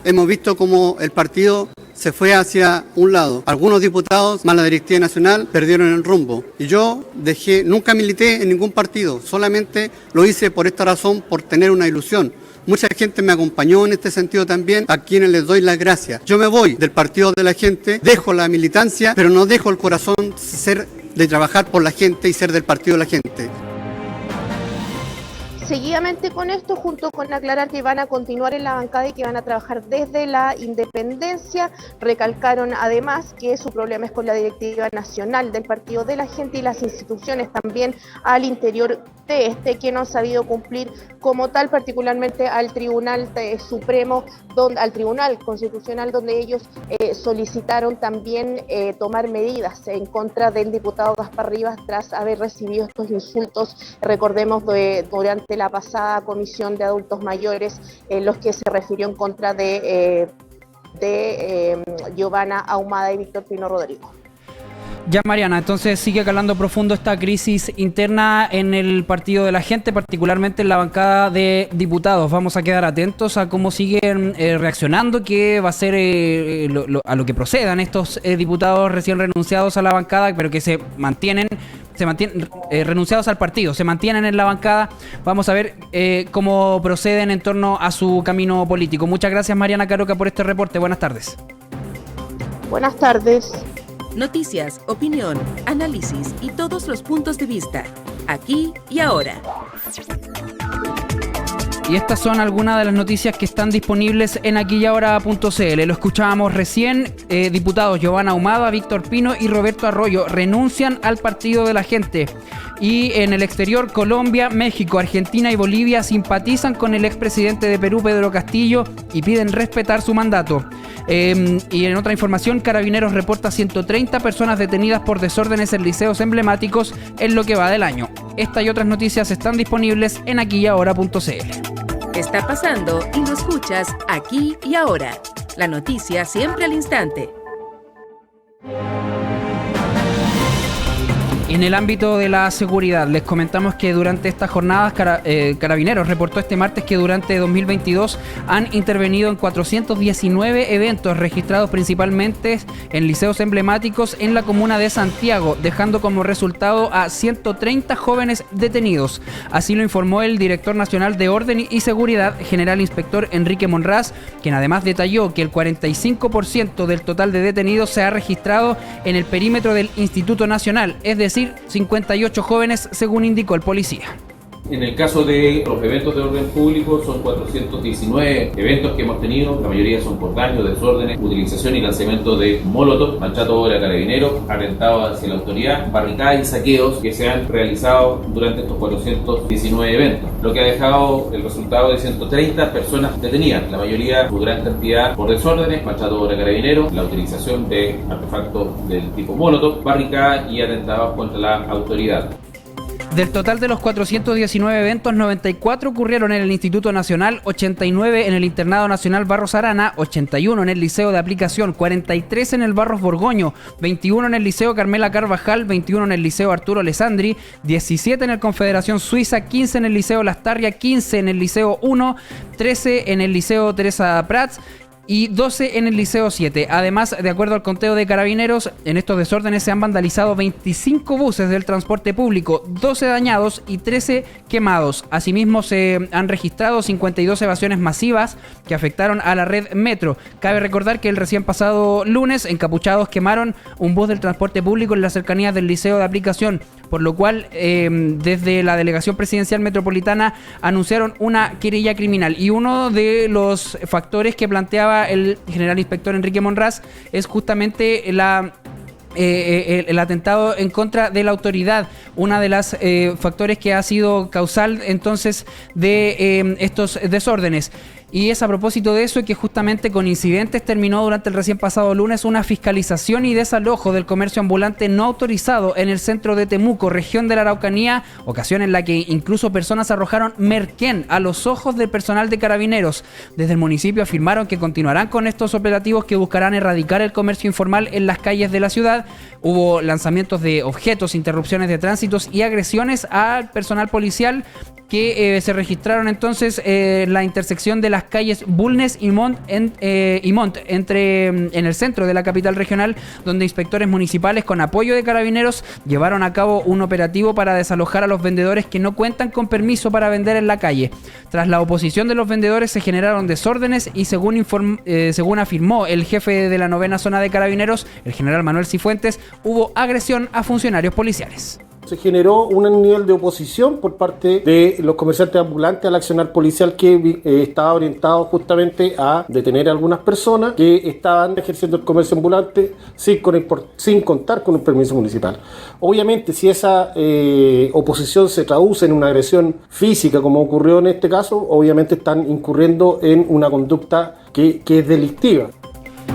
Hemos visto cómo el partido se fue hacia un lado. Algunos diputados, más la directiva nacional, perdieron el rumbo. Y yo nunca milité en ningún partido, solamente lo hice por esta razón, por tener una ilusión. Mucha gente me acompañó en este sentido también, a quienes les doy las gracias. Yo me voy del Partido de la Gente, dejo la militancia, pero no dejo el corazón de trabajar por la gente y ser del Partido de la Gente. Seguidamente con esto, junto con aclarar que van a continuar en la bancada y que van a trabajar desde la independencia, recalcaron además que su problema es con la directiva nacional del Partido de la Gente y las instituciones también al interior de que no han sabido cumplir como tal, particularmente al Tribunal Supremo, al Tribunal Constitucional, donde ellos solicitaron también tomar medidas en contra del diputado Gaspar Rivas tras haber recibido estos insultos, recordemos, durante la pasada comisión de adultos mayores, los que se refirió en contra de Giovanna Ahumada y Víctor Pino Rodrigo. Ya, Mariana, entonces sigue calando profundo esta crisis interna en el Partido de la Gente, particularmente en la bancada de diputados. Vamos a quedar atentos a cómo siguen reaccionando, qué va a ser a lo que procedan estos diputados recién renunciados a la bancada, pero que se mantienen renunciados al partido, se mantienen en la bancada. Vamos a ver cómo proceden en torno a su camino político. Muchas gracias, Mariana Caroca, por este reporte. Buenas tardes. Buenas tardes. Noticias, opinión, análisis y todos los puntos de vista, aquí y ahora. Y estas son algunas de las noticias que están disponibles en aquiyahora.cl. Lo escuchábamos recién, diputados Giovanna Ahumada, Víctor Pino y Roberto Arroyo renuncian al Partido de la Gente. Y en el exterior, Colombia, México, Argentina y Bolivia simpatizan con el expresidente de Perú, Pedro Castillo, y piden respetar su mandato. Y en otra información, Carabineros reporta 130 personas detenidas por desórdenes en liceos emblemáticos en lo que va del año. Esta y otras noticias están disponibles en aquiyahora.cl. Está pasando y lo escuchas aquí y ahora. La noticia siempre al instante. En el ámbito de la seguridad, les comentamos que durante estas jornadas Carabineros reportó este martes que durante 2022 han intervenido en 419 eventos registrados principalmente en liceos emblemáticos en la comuna de Santiago, dejando como resultado a 130 jóvenes detenidos. Así lo informó el director nacional de Orden y Seguridad, general inspector Enrique Monraz, quien además detalló que el 45% del total de detenidos se ha registrado en el perímetro del Instituto Nacional, es decir, 58 jóvenes, según indicó el policía. En el caso de los eventos de orden público, son 419 eventos que hemos tenido, la mayoría son por daños, desórdenes, utilización y lanzamiento de molotov, maltrato a obra de carabineros, atentados hacia la autoridad, barricadas y saqueos que se han realizado durante estos 419 eventos, lo que ha dejado el resultado de 130 personas detenidas, la mayoría, su gran cantidad por desórdenes, maltrato a obra de carabineros, la utilización de artefactos del tipo molotov, barricadas y atentados contra la autoridad. Del total de los 419 eventos, 94 ocurrieron en el Instituto Nacional, 89 en el Internado Nacional Barros Arana, 81 en el Liceo de Aplicación, 43 en el Barros Borgoño, 21 en el Liceo Carmela Carvajal, 21 en el Liceo Arturo Alessandri, 17 en el Confederación Suiza, 15 en el Liceo Lastarria, 15 en el Liceo 1, 13 en el Liceo Teresa Prats y 12 en el Liceo 7. Además, de acuerdo al conteo de Carabineros, en estos desórdenes se han vandalizado 25 buses del transporte público, 12 dañados y 13 quemados. Asimismo, se han registrado 52 evasiones masivas que afectaron a la red Metro. Cabe recordar que el recién pasado lunes, encapuchados quemaron un bus del transporte público en las cercanías del Liceo de Aplicación, por lo cual desde la Delegación Presidencial Metropolitana anunciaron una querella criminal. Y uno de los factores que planteaba el general inspector Enrique Monraz es justamente el atentado en contra de la autoridad, una de las factores que ha sido causal entonces de estos desórdenes. Y es a propósito de eso que justamente con incidentes terminó durante el recién pasado lunes una fiscalización y desalojo del comercio ambulante no autorizado en el centro de Temuco, región de la Araucanía, ocasión en la que incluso personas arrojaron merquén a los ojos del personal de Carabineros. Desde el municipio afirmaron que continuarán con estos operativos que buscarán erradicar el comercio informal en las calles de la ciudad. Hubo lanzamientos de objetos, interrupciones de tránsitos y agresiones al personal policial que se registraron entonces en la intersección de las calles Bulnes y Montt en el centro de la capital regional, donde inspectores municipales con apoyo de Carabineros llevaron a cabo un operativo para desalojar a los vendedores que no cuentan con permiso para vender en la calle. Tras la oposición de los vendedores se generaron desórdenes y según afirmó el jefe de la 9ª zona de Carabineros, el general Manuel Cifuentes, hubo agresión a funcionarios policiales. Se generó un nivel de oposición por parte de los comerciantes ambulantes al accionar policial que estaba orientado justamente a detener a algunas personas que estaban ejerciendo el comercio ambulante sin contar con un permiso municipal. Obviamente, si esa oposición se traduce en una agresión física, como ocurrió en este caso, obviamente están incurriendo en una conducta que es delictiva.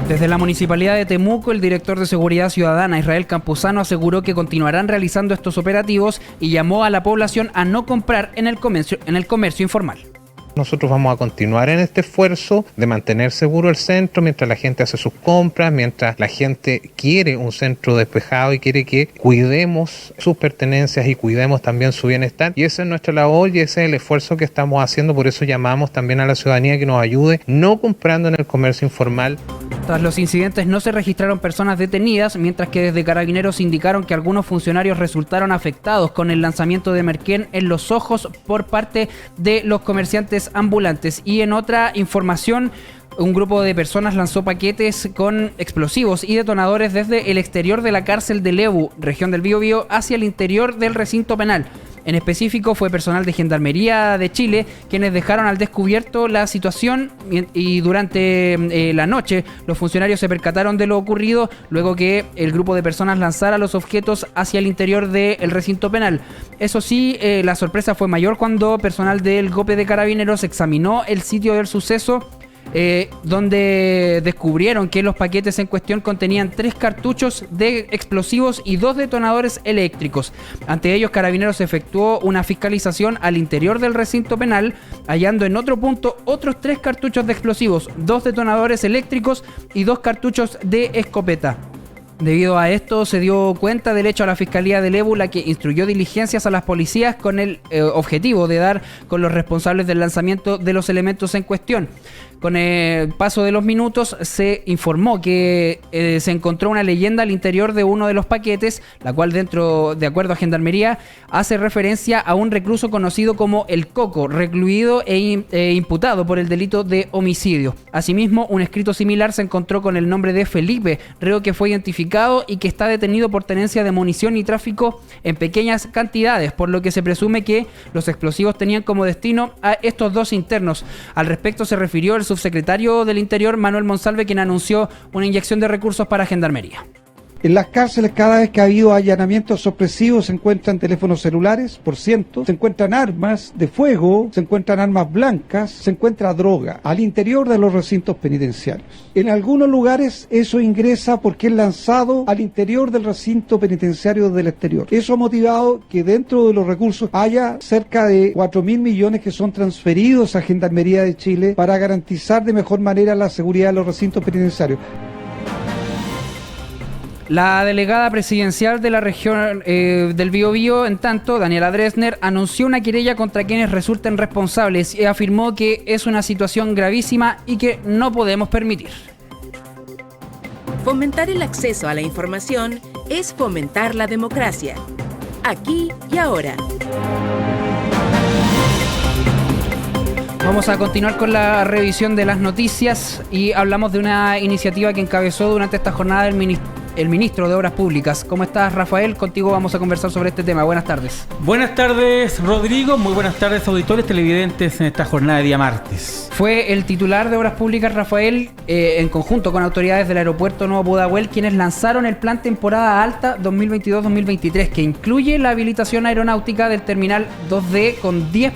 Desde la Municipalidad de Temuco, el director de Seguridad Ciudadana, Israel Campuzano, aseguró que continuarán realizando estos operativos y llamó a la población a no comprar en el comercio informal. Nosotros vamos a continuar en este esfuerzo de mantener seguro el centro mientras la gente hace sus compras, mientras la gente quiere un centro despejado y quiere que cuidemos sus pertenencias y cuidemos también su bienestar. Y esa es nuestra labor y ese es el esfuerzo que estamos haciendo. Por eso llamamos también a la ciudadanía que nos ayude no comprando en el comercio informal. Tras los incidentes no se registraron personas detenidas, mientras que desde Carabineros indicaron que algunos funcionarios resultaron afectados con el lanzamiento de merquén en los ojos por parte de los comerciantes ambulantes. Y en otra información, un grupo de personas lanzó paquetes con explosivos y detonadores desde el exterior de la cárcel de Lebu, región del Biobío, hacia el interior del recinto penal. En específico fue personal de Gendarmería de Chile quienes dejaron al descubierto la situación y durante la noche los funcionarios se percataron de lo ocurrido luego que el grupo de personas lanzara los objetos hacia el interior del recinto penal. Eso sí, la sorpresa fue mayor cuando personal del GOPE de Carabineros examinó el sitio del suceso, donde descubrieron que los paquetes en cuestión contenían 3 cartuchos de explosivos y 2 detonadores eléctricos. Ante ellos, Carabineros efectuó una fiscalización al interior del recinto penal, hallando en otro punto otros 3 cartuchos de explosivos, 2 detonadores eléctricos y 2 cartuchos de escopeta. Debido a esto se dio cuenta del hecho a la Fiscalía de Lebu, la que instruyó diligencias a las policías con el objetivo de dar con los responsables del lanzamiento de los elementos en cuestión. Con el paso de los minutos se informó que se encontró una leyenda al interior de uno de los paquetes, la cual de acuerdo a Gendarmería, hace referencia a un recluso conocido como El Coco, recluido e imputado por el delito de homicidio. Asimismo, un escrito similar se encontró con el nombre de Felipe, reo que fue identificado identificado y que está detenido por tenencia de munición y tráfico en pequeñas cantidades, por lo que se presume que los explosivos tenían como destino a estos dos internos. Al respecto se refirió el subsecretario del Interior, Manuel Monsalve, quien anunció una inyección de recursos para Gendarmería. En las cárceles, cada vez que ha habido allanamientos sorpresivos, se encuentran teléfonos celulares, por ciento, se encuentran armas de fuego, se encuentran armas blancas, se encuentra droga al interior de los recintos penitenciarios. En algunos lugares eso ingresa porque es lanzado al interior del recinto penitenciario del exterior. Eso ha motivado que dentro de los recursos haya cerca de 4.000 millones que son transferidos a Gendarmería de Chile para garantizar de mejor manera la seguridad de los recintos penitenciarios. La delegada presidencial de la región del Biobío, en tanto, Daniela Dresner, anunció una querella contra quienes resulten responsables y afirmó que es una situación gravísima y que no podemos permitir. Fomentar el acceso a la información es fomentar la democracia. Aquí y ahora. Vamos a continuar con la revisión de las noticias y hablamos de una iniciativa que encabezó durante esta jornada el ministro de Obras Públicas. ¿Cómo estás, Rafael? Contigo vamos a conversar sobre este tema. Buenas tardes. Buenas tardes, Rodrigo. Muy buenas tardes, auditores televidentes, en esta jornada de día martes. Fue el titular de Obras Públicas, Rafael, en conjunto con autoridades del aeropuerto Nuevo Pudahuel, quienes lanzaron el plan temporada alta 2022-2023, que incluye la habilitación aeronáutica del terminal 2D con 10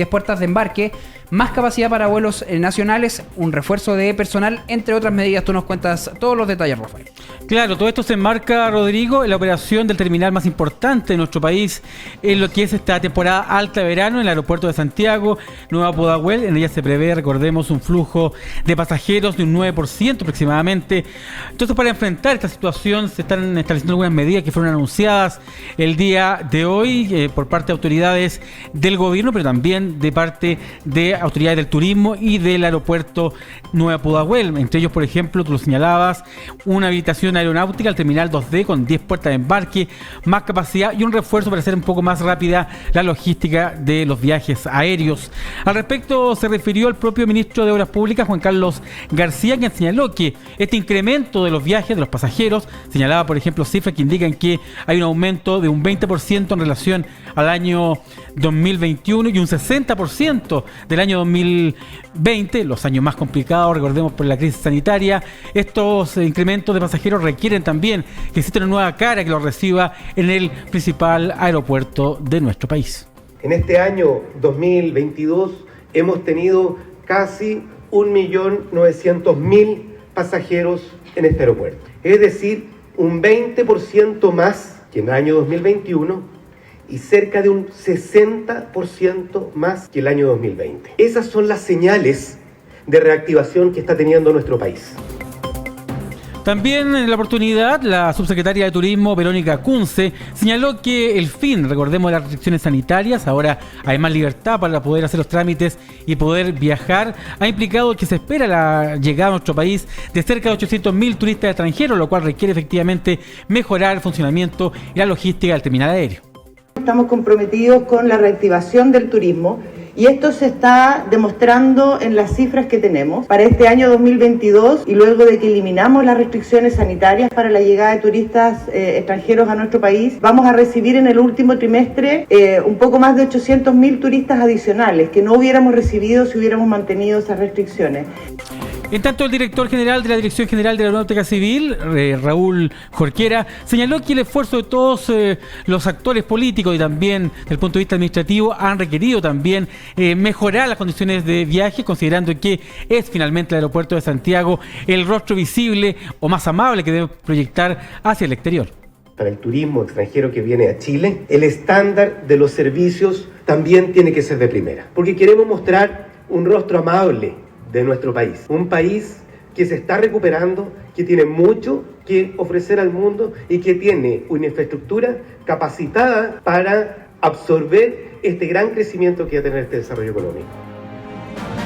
puertas de embarque, más capacidad para vuelos nacionales, un refuerzo de personal, entre otras medidas. Tú nos cuentas todos los detalles, Rafael. Claro, todo esto se enmarca, Rodrigo, en la operación del terminal más importante de nuestro país, en lo que es esta temporada alta de verano en el aeropuerto de Santiago, Nueva Pudahuel. En ella se prevé, recordemos, un flujo de pasajeros de un 9% aproximadamente. Entonces, para enfrentar esta situación se están estableciendo algunas medidas que fueron anunciadas el día de hoy por parte de autoridades del gobierno, pero también de parte de autoridades del turismo y del aeropuerto Nueva Pudahuel. Entre ellos, por ejemplo, tú lo señalabas, una habilitación aeronáutica al terminal 2D con 10 puertas de embarque, más capacidad y un refuerzo para hacer un poco más rápida la logística de los viajes aéreos. Al respecto se refirió el propio ministro de Obras Públicas, Juan Carlos García, quien señaló que este incremento de los viajes de los pasajeros, señalaba por ejemplo cifras que indican que hay un aumento de un 20% en relación al año 2021 y un 60% del año 2020, los años más complicados, recordemos, por la crisis sanitaria. Estos incrementos de pasajeros requieren también que exista una nueva cara que los reciba en el principal aeropuerto de nuestro país. En este año 2022 hemos tenido casi 1.900.000 pasajeros en este aeropuerto. Es decir, un 20% más que en el año 2021 y cerca de un 60% más que el año 2020. Esas son las señales de reactivación que está teniendo nuestro país. También en la oportunidad, la subsecretaria de Turismo, Verónica Kunze, señaló que el fin, recordemos, de las restricciones sanitarias, ahora hay más libertad para poder hacer los trámites y poder viajar, ha implicado que se espera la llegada a nuestro país de cerca de 800.000 turistas extranjeros, lo cual requiere efectivamente mejorar el funcionamiento y la logística del terminal aéreo. Estamos comprometidos con la reactivación del turismo y esto se está demostrando en las cifras que tenemos. Para este año 2022 y luego de que eliminamos las restricciones sanitarias para la llegada de turistas extranjeros a nuestro país, vamos a recibir en el último trimestre un poco más de 800.000 turistas adicionales que no hubiéramos recibido si hubiéramos mantenido esas restricciones. En tanto, el director general de la Dirección General de Aeronáutica Civil, Raúl Jorquera, señaló que el esfuerzo de todos los actores políticos y también desde el punto de vista administrativo han requerido también mejorar las condiciones de viaje, considerando que es finalmente el aeropuerto de Santiago el rostro visible o más amable que debe proyectar hacia el exterior. Para el turismo extranjero que viene a Chile, el estándar de los servicios también tiene que ser de primera, porque queremos mostrar un rostro amable de nuestro país, un país que se está recuperando, que tiene mucho que ofrecer al mundo y que tiene una infraestructura capacitada para absorber este gran crecimiento que va a tener este desarrollo económico.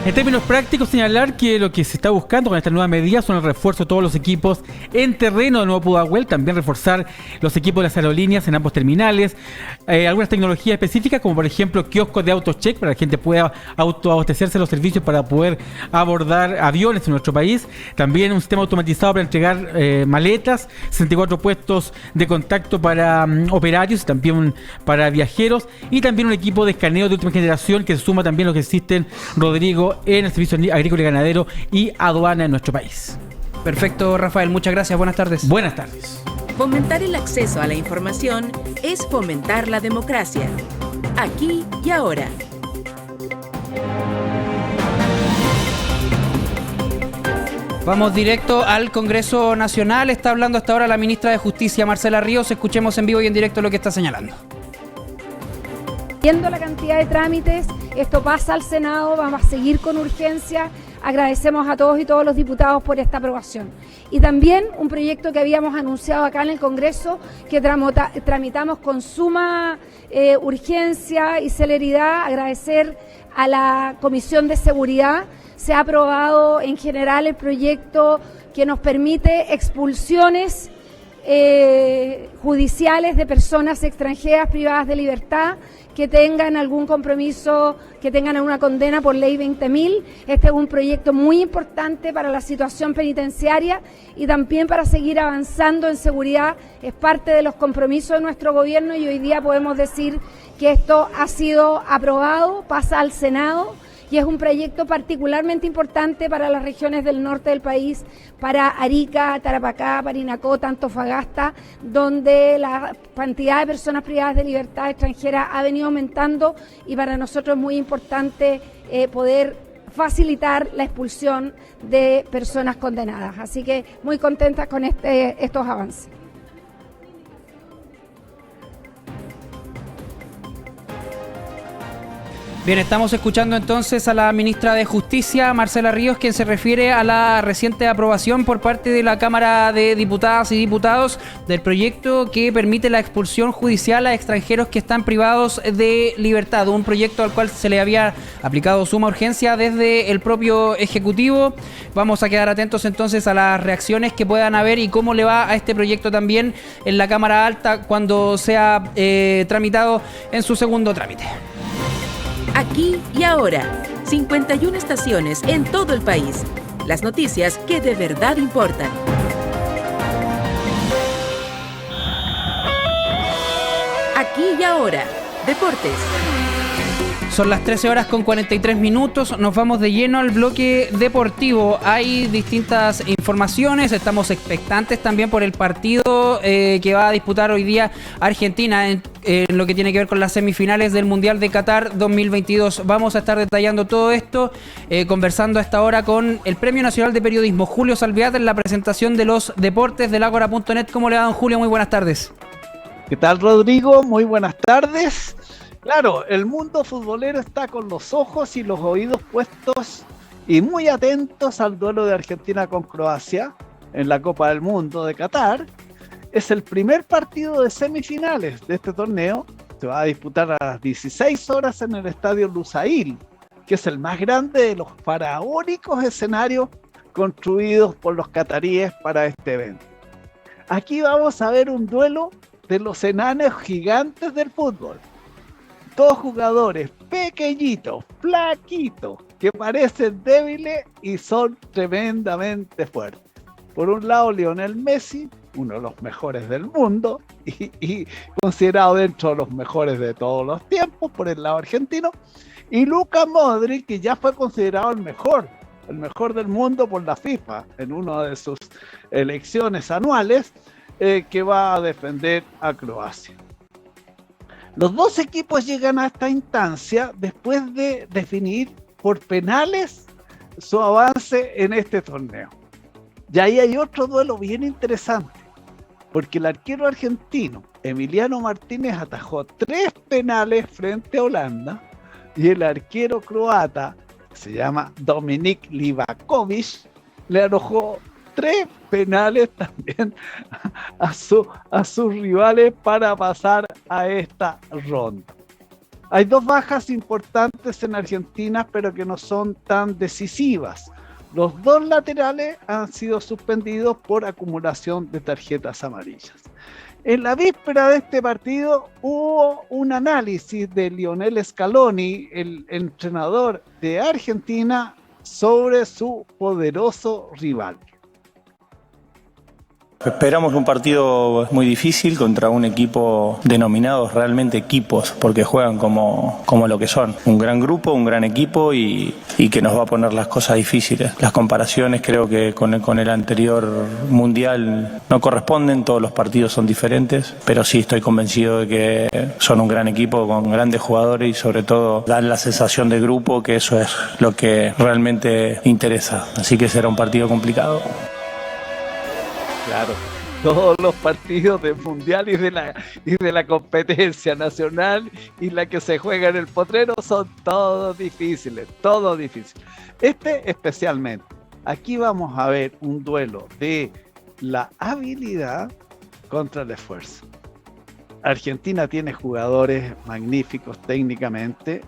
En términos prácticos, señalar que lo que se está buscando con esta nueva medida son el refuerzo de todos los equipos en terreno de Nuevo Pudahuel, también reforzar los equipos de las aerolíneas en ambos terminales, algunas tecnologías específicas como por ejemplo kioscos de autocheck para que la gente pueda autoabastecerse los servicios para poder abordar aviones en nuestro país, también un sistema automatizado para entregar maletas, 64 puestos de contacto para operarios y también para viajeros, y también un equipo de escaneo de última generación que se suma también a los que existen, Rodrigo, en el servicio agrícola y ganadero y aduana en nuestro país. Perfecto, Rafael, muchas gracias, buenas tardes. Buenas tardes. Fomentar el acceso a la información es fomentar la democracia. Aquí y ahora. Vamos directo al Congreso Nacional. Está hablando hasta ahora la ministra de Justicia, Marcela Ríos. Escuchemos en vivo y en directo lo que está señalando. Viendo la cantidad de trámites, esto pasa al Senado, vamos a seguir con urgencia. Agradecemos a todos y todos los diputados por esta aprobación. Y también un proyecto que habíamos anunciado acá en el Congreso, que tramitamos con suma urgencia y celeridad. Agradecer a la Comisión de Seguridad. Se ha aprobado en general el proyecto que nos permite expulsiones judiciales de personas extranjeras privadas de libertad que tengan algún compromiso, que tengan alguna condena por ley 20.000. Este es un proyecto muy importante para la situación penitenciaria y también para seguir avanzando en seguridad. Es parte de los compromisos de nuestro gobierno y hoy día podemos decir que esto ha sido aprobado, pasa al Senado. Y es un proyecto particularmente importante para las regiones del norte del país, para Arica, Tarapacá, Parinacota, Antofagasta, donde la cantidad de personas privadas de libertad extranjera ha venido aumentando y para nosotros es muy importante poder facilitar la expulsión de personas condenadas. Así que muy contentas con estos avances. Bien, estamos escuchando entonces a la ministra de Justicia, Marcela Ríos, quien se refiere a la reciente aprobación por parte de la Cámara de Diputadas y Diputados del proyecto que permite la expulsión judicial a extranjeros que están privados de libertad. Un proyecto al cual se le había aplicado suma urgencia desde el propio Ejecutivo. Vamos a quedar atentos entonces a las reacciones que puedan haber y cómo le va a este proyecto también en la Cámara Alta cuando sea tramitado en su segundo trámite. Aquí y ahora, 51 estaciones en todo el país. Las noticias que de verdad importan. Aquí y ahora, deportes. Son las 13 horas con 43 minutos, nos vamos de lleno al bloque deportivo. Hay distintas informaciones, estamos expectantes también por el partido que va a disputar hoy día Argentina en lo que tiene que ver con las semifinales del Mundial de Qatar 2022. Vamos a estar detallando todo esto, conversando a esta hora con el Premio Nacional de Periodismo, Julio Salviat, en la presentación de los deportes del Agora.net. ¿Cómo le va, don Julio? Muy buenas tardes. ¿Qué tal, Rodrigo? Muy buenas tardes. Claro, el mundo futbolero está con los ojos y los oídos puestos y muy atentos al duelo de Argentina con Croacia en la Copa del Mundo de Qatar. Es el primer partido de semifinales de este torneo. Se va a disputar a las 16 horas en el estadio Lusail, que es el más grande de los faraónicos escenarios construidos por los cataríes para este evento. Aquí vamos a ver un duelo de los enanos gigantes del fútbol. Dos jugadores pequeñitos, flaquitos, que parecen débiles y son tremendamente fuertes. Por un lado, Lionel Messi, uno de los mejores del mundo y considerado dentro de los mejores de todos los tiempos por el lado argentino, y Luka Modric, que ya fue considerado el mejor del mundo por la FIFA en una de sus elecciones anuales, que va a defender a Croacia. Los dos equipos llegan a esta instancia después de definir por penales su avance en este torneo. Y ahí hay otro duelo bien interesante, porque el arquero argentino, Emiliano Martínez, atajó 3 penales frente a Holanda, y el arquero croata, que se llama Dominik Livakovic, le arrojó 3 penales también a sus rivales para pasar a esta ronda. Hay 2 bajas importantes en Argentina, pero que no son tan decisivas. Los 2 laterales han sido suspendidos por acumulación de tarjetas amarillas. En la víspera de este partido hubo un análisis de Lionel Scaloni, el entrenador de Argentina, sobre su poderoso rival. Esperamos un partido muy difícil contra un equipo denominados realmente equipos, porque juegan como lo que son, un gran grupo, un gran equipo y que nos va a poner las cosas difíciles. Las comparaciones creo que con el anterior mundial no corresponden, todos los partidos son diferentes, pero sí estoy convencido de que son un gran equipo con grandes jugadores y sobre todo dan la sensación de grupo, que eso es lo que realmente interesa. Así que será un partido complicado. Claro, todos los partidos del Mundial y de la competencia nacional y la que se juega en el Potrero son todos difíciles, todo difícil. Este especialmente. Aquí vamos a ver un duelo de la habilidad contra el esfuerzo. Argentina tiene jugadores magníficos técnicamente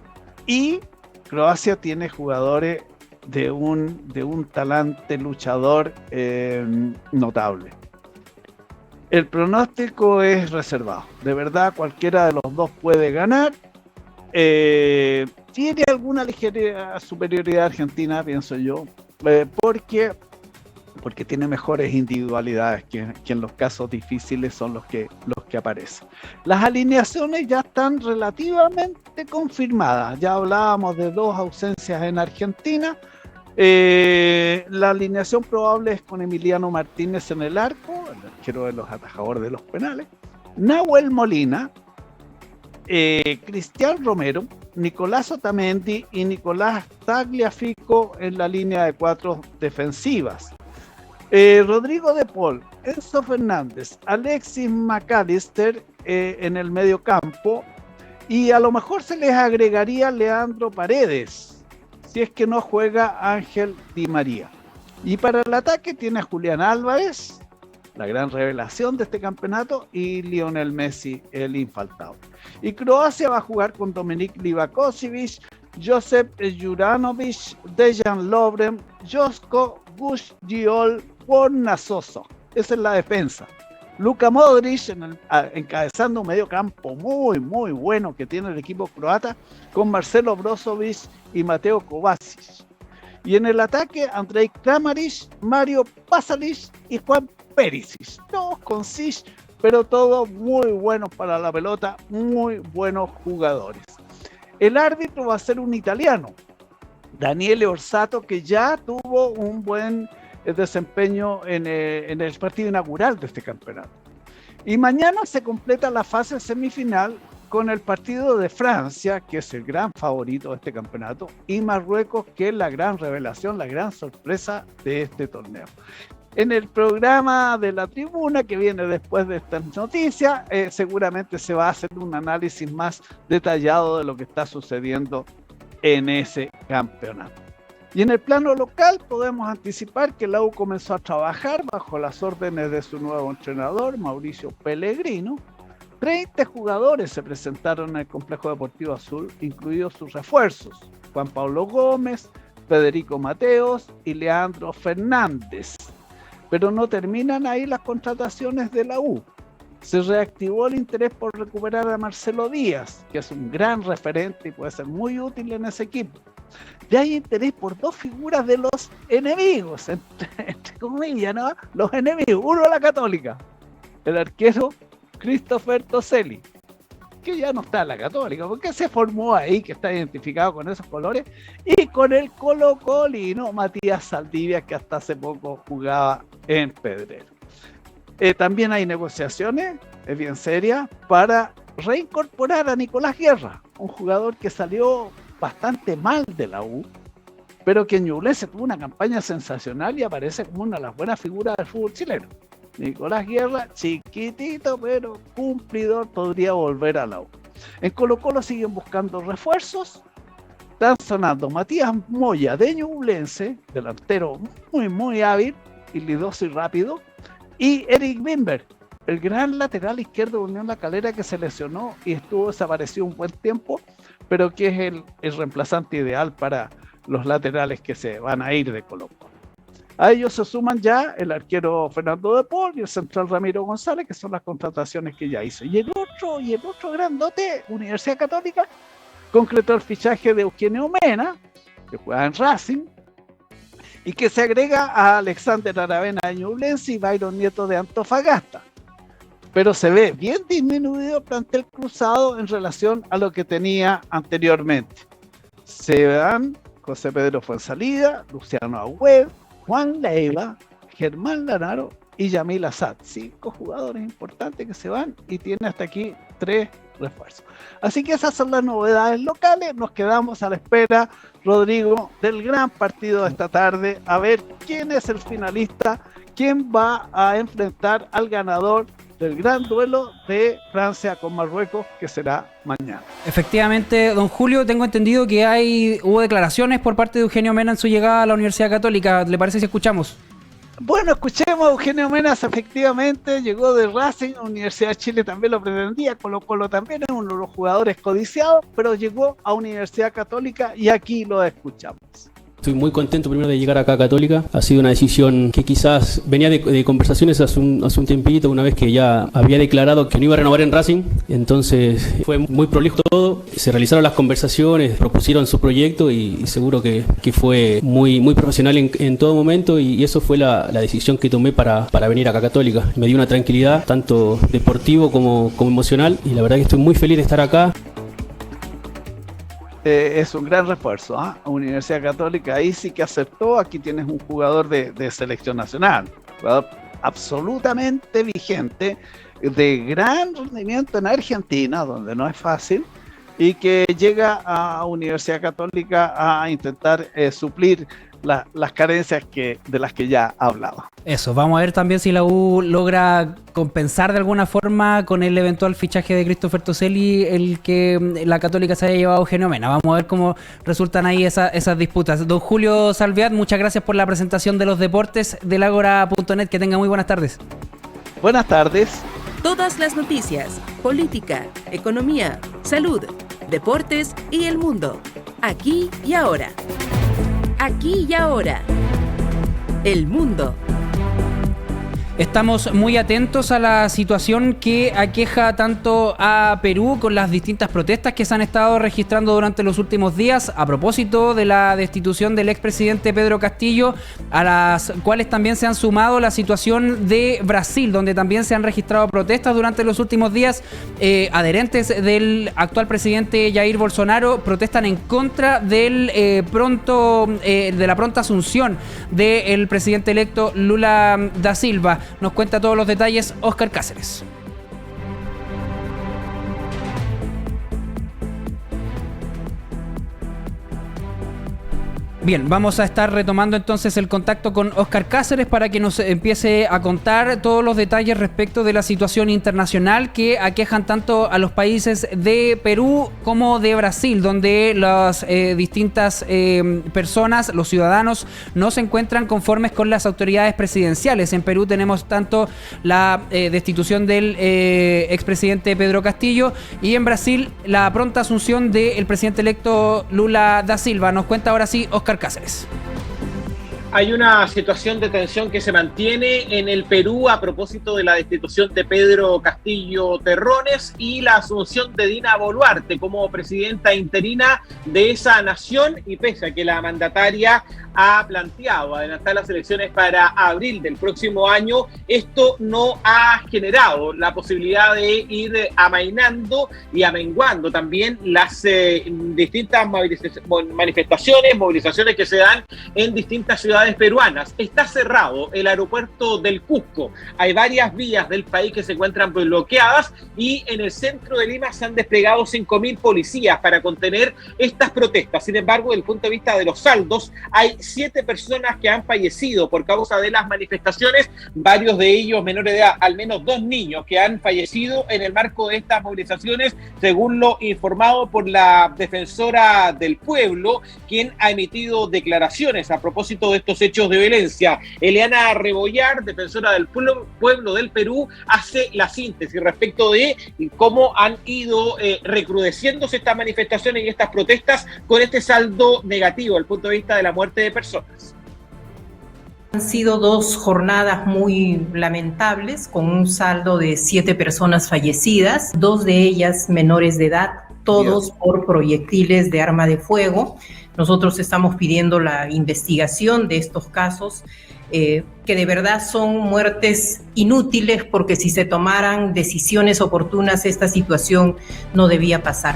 y Croacia tiene jugadores de un talante luchador notable. El pronóstico es reservado. De verdad, cualquiera de los dos puede ganar. Tiene alguna ligera superioridad Argentina, pienso yo, porque tiene mejores individualidades que en los casos difíciles son los que aparecen. Las alineaciones ya están relativamente confirmadas. Ya hablábamos de 2 ausencias en Argentina. La alineación probable es con Emiliano Martínez en el arco, el arquero de los atajadores de los penales, Nahuel Molina, Cristian Romero, Nicolás Otamendi y Nicolás Tagliafico en la línea de 4 defensivas. Rodrigo de Paul, Enzo Fernández, Alexis McAllister en el medio campo y a lo mejor se les agregaría Leandro Paredes si es que no juega Ángel Di María. Y para el ataque tiene a Julián Álvarez, la gran revelación de este campeonato, y Lionel Messi, el infaltable. Y Croacia va a jugar con Dominik Livaković, Josep Juranović, Dejan Lovren, Joško Gusjiol, Borna-Soso. Esa es la defensa. Luka Modric encabezando un medio campo muy bueno que tiene el equipo croata, con Marcelo Brozovic y Mateo Kovacic. Y en el ataque, Andrej Kramaric, Mario Pasalic y Juan Perisic. Todos con Sic, pero todos muy buenos para la pelota, muy buenos jugadores. El árbitro va a ser un italiano, Daniele Orsato, que ya tuvo un buen desempeño en el partido inaugural de este campeonato. Y mañana se completa la fase semifinal con el partido de Francia, que es el gran favorito de este campeonato, y Marruecos, que es la gran revelación, la gran sorpresa de este torneo. En el programa de la tribuna que viene después de estas noticias, seguramente se va a hacer un análisis más detallado de lo que está sucediendo en ese campeonato. Y en el plano local podemos anticipar que la U comenzó a trabajar bajo las órdenes de su nuevo entrenador, Mauricio Pellegrino. 30 jugadores se presentaron en el Complejo Deportivo Azul, incluidos sus refuerzos, Juan Pablo Gómez, Federico Mateos y Leandro Fernández. Pero no terminan ahí las contrataciones de la U. Se reactivó el interés por recuperar a Marcelo Díaz, que es un gran referente y puede ser muy útil en ese equipo. Ya hay interés por 2 figuras de los enemigos, entre comillas, ¿no? Los enemigos. Uno a la Católica, el arquero Christopher Toselli, que ya no está en la Católica, porque se formó ahí, que está identificado con esos colores, y con el colocolino Matías Saldivia, que hasta hace poco jugaba en Pedrero. También hay negociaciones, es bien seria, para reincorporar a Nicolás Guerra, un jugador que salió bastante mal de la U, pero que en Ñublense tuvo una campaña sensacional y aparece como una de las buenas figuras del fútbol chileno. Nicolás Guerra, chiquitito pero cumplidor, podría volver a la U. En Colo-Colo siguen buscando refuerzos. Están sonando Matías Moya de Ñublense, delantero muy hábil, habilidoso y rápido, y Eric Wimber, el gran lateral izquierdo de Unión La Calera que se lesionó y estuvo desaparecido un buen tiempo, pero que es el reemplazante ideal para los laterales que se van a ir de Colo-Colo. A ellos se suman ya el arquero Fernando de Paul y el central Ramiro González, que son las contrataciones que ya hizo. Y el otro grandote, Universidad Católica, concretó el fichaje de Eugenio Mena, que juega en Racing, y que se agrega a Alexander Aravena de Ñublense y Byron Nieto de Antofagasta. Pero se ve bien disminuido el plantel cruzado en relación a lo que tenía anteriormente. Se dan José Pedro Fuensalida, Luciano Agüed, Juan Leiva, Germán Lanaro y Yamil Asad. 5 jugadores importantes que se van y tiene hasta aquí 3 refuerzos. Así que esas son las novedades locales. Nos quedamos a la espera, Rodrigo, del gran partido de esta tarde, a ver quién es el finalista, quién va a enfrentar al ganador del gran duelo de Francia con Marruecos, que será mañana. Efectivamente, don Julio, tengo entendido que hubo declaraciones por parte de Eugenio Mena en su llegada a la Universidad Católica. ¿Le parece si escuchamos? Bueno, escuchemos a Eugenio Menas. Efectivamente llegó de Racing, Universidad de Chile también lo pretendía, Colo-Colo también es uno de los jugadores codiciados, pero llegó a Universidad Católica y aquí lo escuchamos. Estoy muy contento primero de llegar acá a Católica. Ha sido una decisión que quizás venía de conversaciones hace un tiempito, una vez que ya había declarado que no iba a renovar en Racing. Entonces fue muy prolijo todo. Se realizaron las conversaciones, propusieron su proyecto y seguro que fue muy profesional en todo momento, y eso fue la decisión que tomé para venir acá a Católica. Me dio una tranquilidad, tanto deportivo como emocional, y la verdad que estoy muy feliz de estar acá. Es un gran refuerzo, ¿eh? Universidad Católica ahí sí que acertó. Aquí tienes un jugador de selección nacional, jugador absolutamente vigente, de gran rendimiento en Argentina, donde no es fácil, y que llega a Universidad Católica a intentar suplir las carencias de las que ya hablaba. Eso, vamos a ver también si la U logra compensar de alguna forma con el eventual fichaje de Christopher Toselli el que la Católica se haya llevado a Eugenio Mena. Vamos a ver cómo resultan ahí esas disputas. Don Julio Salviat, muchas gracias por la presentación de los deportes del Agora.net. Que tenga muy buenas tardes. Buenas tardes. Todas las noticias, política, economía, salud, deportes y el mundo. Aquí y ahora. Aquí y ahora. El mundo. Estamos muy atentos a la situación que aqueja tanto a Perú con las distintas protestas que se han estado registrando durante los últimos días a propósito de la destitución del expresidente Pedro Castillo, a las cuales también se han sumado la situación de Brasil, donde también se han registrado protestas durante los últimos días. Adherentes del actual presidente Jair Bolsonaro protestan en contra de la pronta asunción del presidente electo Lula da Silva. Nos cuenta todos los detalles Óscar Cáceres. Bien, vamos a estar retomando entonces el contacto con Óscar Cáceres para que nos empiece a contar todos los detalles respecto de la situación internacional que aquejan tanto a los países de Perú como de Brasil, donde las distintas personas, los ciudadanos, no se encuentran conformes con las autoridades presidenciales. En Perú tenemos tanto la destitución del expresidente Pedro Castillo y en Brasil la pronta asunción del presidente electo Lula da Silva. Nos cuenta ahora sí Óscar Cáceres. Hay una situación de tensión que se mantiene en el Perú a propósito de la destitución de Pedro Castillo Terrones y la asunción de Dina Boluarte como presidenta interina de esa nación, y pese a que la mandataria ha planteado adelantar las elecciones para abril del próximo año, esto no ha generado la posibilidad de ir amainando y amenguando también las distintas manifestaciones, movilizaciones que se dan en distintas ciudades peruanas. Está cerrado el aeropuerto del Cusco. Hay varias vías del país que se encuentran bloqueadas y en el centro de Lima se han desplegado 5.000 policías para contener estas protestas. Sin embargo, desde el punto de vista de los saldos, hay 7 personas que han fallecido por causa de las manifestaciones, varios de ellos menores de edad, al menos 2 niños que han fallecido en el marco de estas movilizaciones, según lo informado por la defensora del pueblo, quien ha emitido declaraciones a propósito de estos estos hechos de violencia. Eliana Rebollar, defensora del pueblo del Perú, hace la síntesis respecto de cómo han ido recrudeciéndose estas manifestaciones y estas protestas con este saldo negativo desde el punto de vista de la muerte de personas. Han sido 2 jornadas muy lamentables, con un saldo de 7 personas fallecidas, 2 de ellas menores de edad, todos por proyectiles de arma de fuego. Nosotros estamos pidiendo la investigación de estos casos, que de verdad son muertes inútiles, porque si se tomaran decisiones oportunas, esta situación no debía pasar.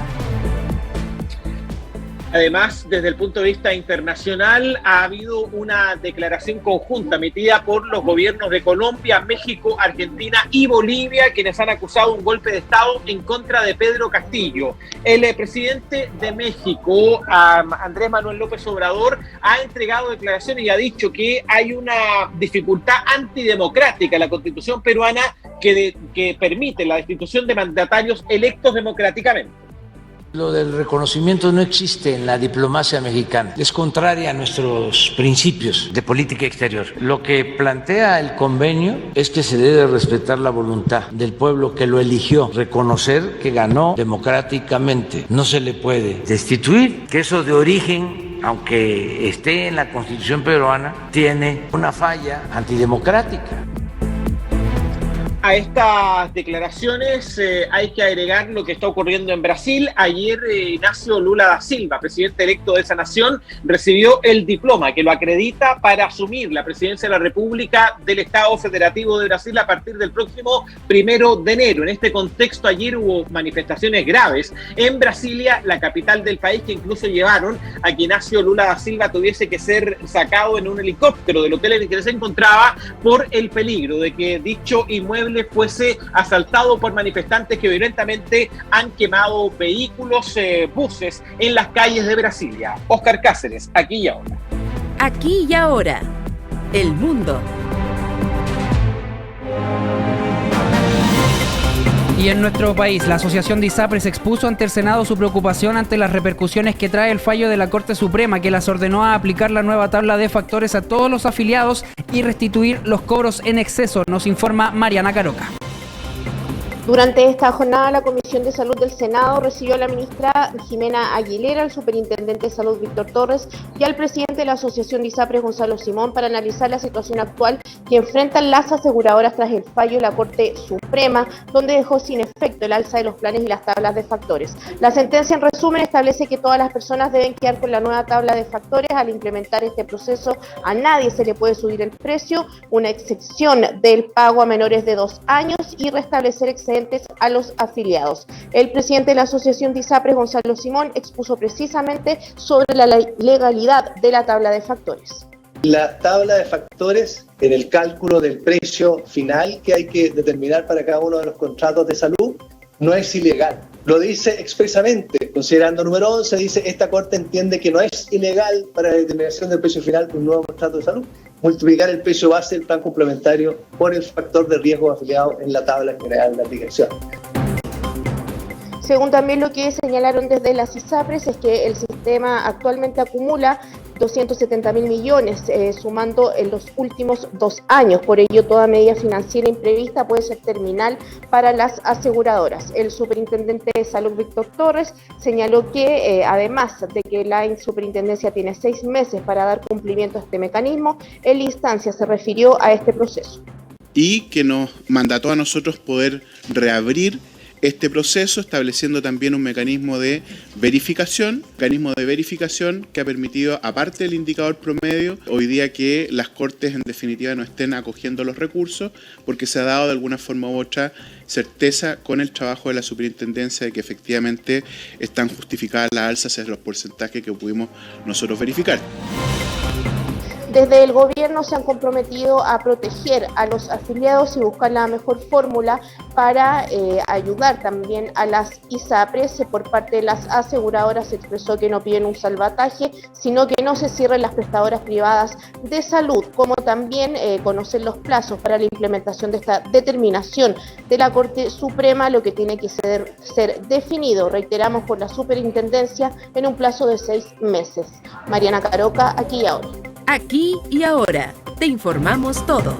Además, desde el punto de vista internacional, ha habido una declaración conjunta emitida por los gobiernos de Colombia, México, Argentina y Bolivia, quienes han acusado un golpe de Estado en contra de Pedro Castillo. El presidente de México, Andrés Manuel López Obrador, ha entregado declaraciones y ha dicho que hay una dificultad antidemocrática en la Constitución peruana que permite la destitución de mandatarios electos democráticamente. Lo del reconocimiento no existe en la diplomacia mexicana, es contraria a nuestros principios de política exterior. Lo que plantea el convenio es que se debe respetar la voluntad del pueblo que lo eligió, reconocer que ganó democráticamente, no se le puede destituir, que eso de origen, aunque esté en la Constitución peruana, tiene una falla antidemocrática. A estas declaraciones hay que agregar lo que está ocurriendo en Brasil. Ayer Inácio Lula da Silva, presidente electo de esa nación, recibió el diploma que lo acredita para asumir la presidencia de la República del Estado Federativo de Brasil a partir del próximo 1 de enero. En este contexto, ayer hubo manifestaciones graves en Brasilia, la capital del país, que incluso llevaron a que Inácio Lula da Silva tuviese que ser sacado en un helicóptero del hotel en el que se encontraba por el peligro de que dicho inmueble fuese asaltado por manifestantes que violentamente han quemado vehículos, buses en las calles de Brasilia. Óscar Cáceres, aquí y ahora. Aquí y ahora, el mundo. Y en nuestro país, la Asociación de ISAPRES expuso ante el Senado su preocupación ante las repercusiones que trae el fallo de la Corte Suprema, que las ordenó a aplicar la nueva tabla de factores a todos los afiliados y restituir los cobros en exceso, nos informa Mariana Caroca. Durante esta jornada, la Comisión de Salud del Senado recibió a la ministra Jimena Aguilera, al superintendente de Salud Víctor Torres y al presidente de la Asociación de ISAPRES Gonzalo Simón para analizar la situación actual que enfrentan las aseguradoras tras el fallo de la Corte Suprema, donde dejó sin efecto el alza de los planes y las tablas de factores. La sentencia, en resumen, establece que todas las personas deben quedar con la nueva tabla de factores. Al implementar este proceso, a nadie se le puede subir el precio, una excepción del pago a menores de 2 años y restablecer excedentes a los afiliados. El presidente de la Asociación de ISAPRES, Gonzalo Simón, expuso precisamente sobre la legalidad de la tabla de factores. La tabla de factores en el cálculo del precio final que hay que determinar para cada uno de los contratos de salud no es ilegal. Lo dice expresamente, considerando número 11, dice: esta Corte entiende que no es ilegal para la determinación del precio final de un nuevo contrato de salud multiplicar el precio base del plan complementario por el factor de riesgo afiliado en la tabla general de aplicación. Según también lo que señalaron desde las ISAPRES, es que el sistema actualmente acumula 270.000 millones, sumando en los últimos 2 años. Por ello, toda medida financiera imprevista puede ser terminal para las aseguradoras. El superintendente de Salud, Víctor Torres, señaló que, además de que la superintendencia tiene 6 meses para dar cumplimiento a este mecanismo, en la instancia se refirió a este proceso. Y que nos mandató a nosotros poder reabrir este proceso, estableciendo también un mecanismo de verificación que ha permitido, aparte del indicador promedio, hoy día que las Cortes en definitiva no estén acogiendo los recursos, porque se ha dado de alguna forma u otra certeza con el trabajo de la superintendencia de que efectivamente están justificadas las alzas en los porcentajes que pudimos nosotros verificar. Desde el gobierno se han comprometido a proteger a los afiliados y buscar la mejor fórmula para ayudar también a las ISAPRES. Por parte de las aseguradoras se expresó que no piden un salvataje, sino que no se cierren las prestadoras privadas de salud, como también conocer los plazos para la implementación de esta determinación de la Corte Suprema, lo que tiene que ser definido, reiteramos, por la superintendencia en un plazo de 6 meses. Mariana Caroca, aquí y ahora. Aquí y ahora, te informamos todo.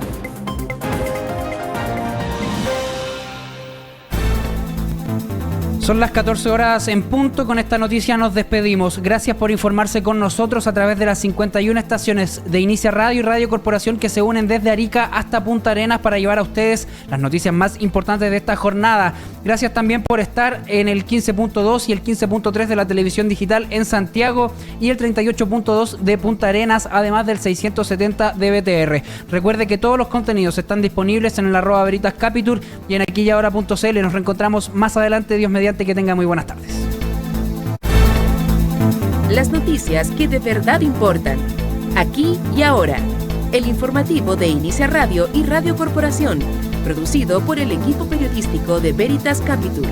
Son las 14 horas en punto. Con esta noticia nos despedimos. Gracias por informarse con nosotros a través de las 51 estaciones de Inicia Radio y Radio Corporación que se unen desde Arica hasta Punta Arenas para llevar a ustedes las noticias más importantes de esta jornada. Gracias también por estar en el 15.2 y el 15.3 de la televisión digital en Santiago y el 38.2 de Punta Arenas, además del 670 de BTR. Recuerde que todos los contenidos están disponibles en el @veritascapitur y en aquiyahora.cl. Nos reencontramos más adelante, Dios mediante. Que tenga muy buenas tardes. Las noticias que de verdad importan. Aquí y ahora. El informativo de Inicia Radio y Radio Corporación. Producido por el equipo periodístico de Veritas Capitur.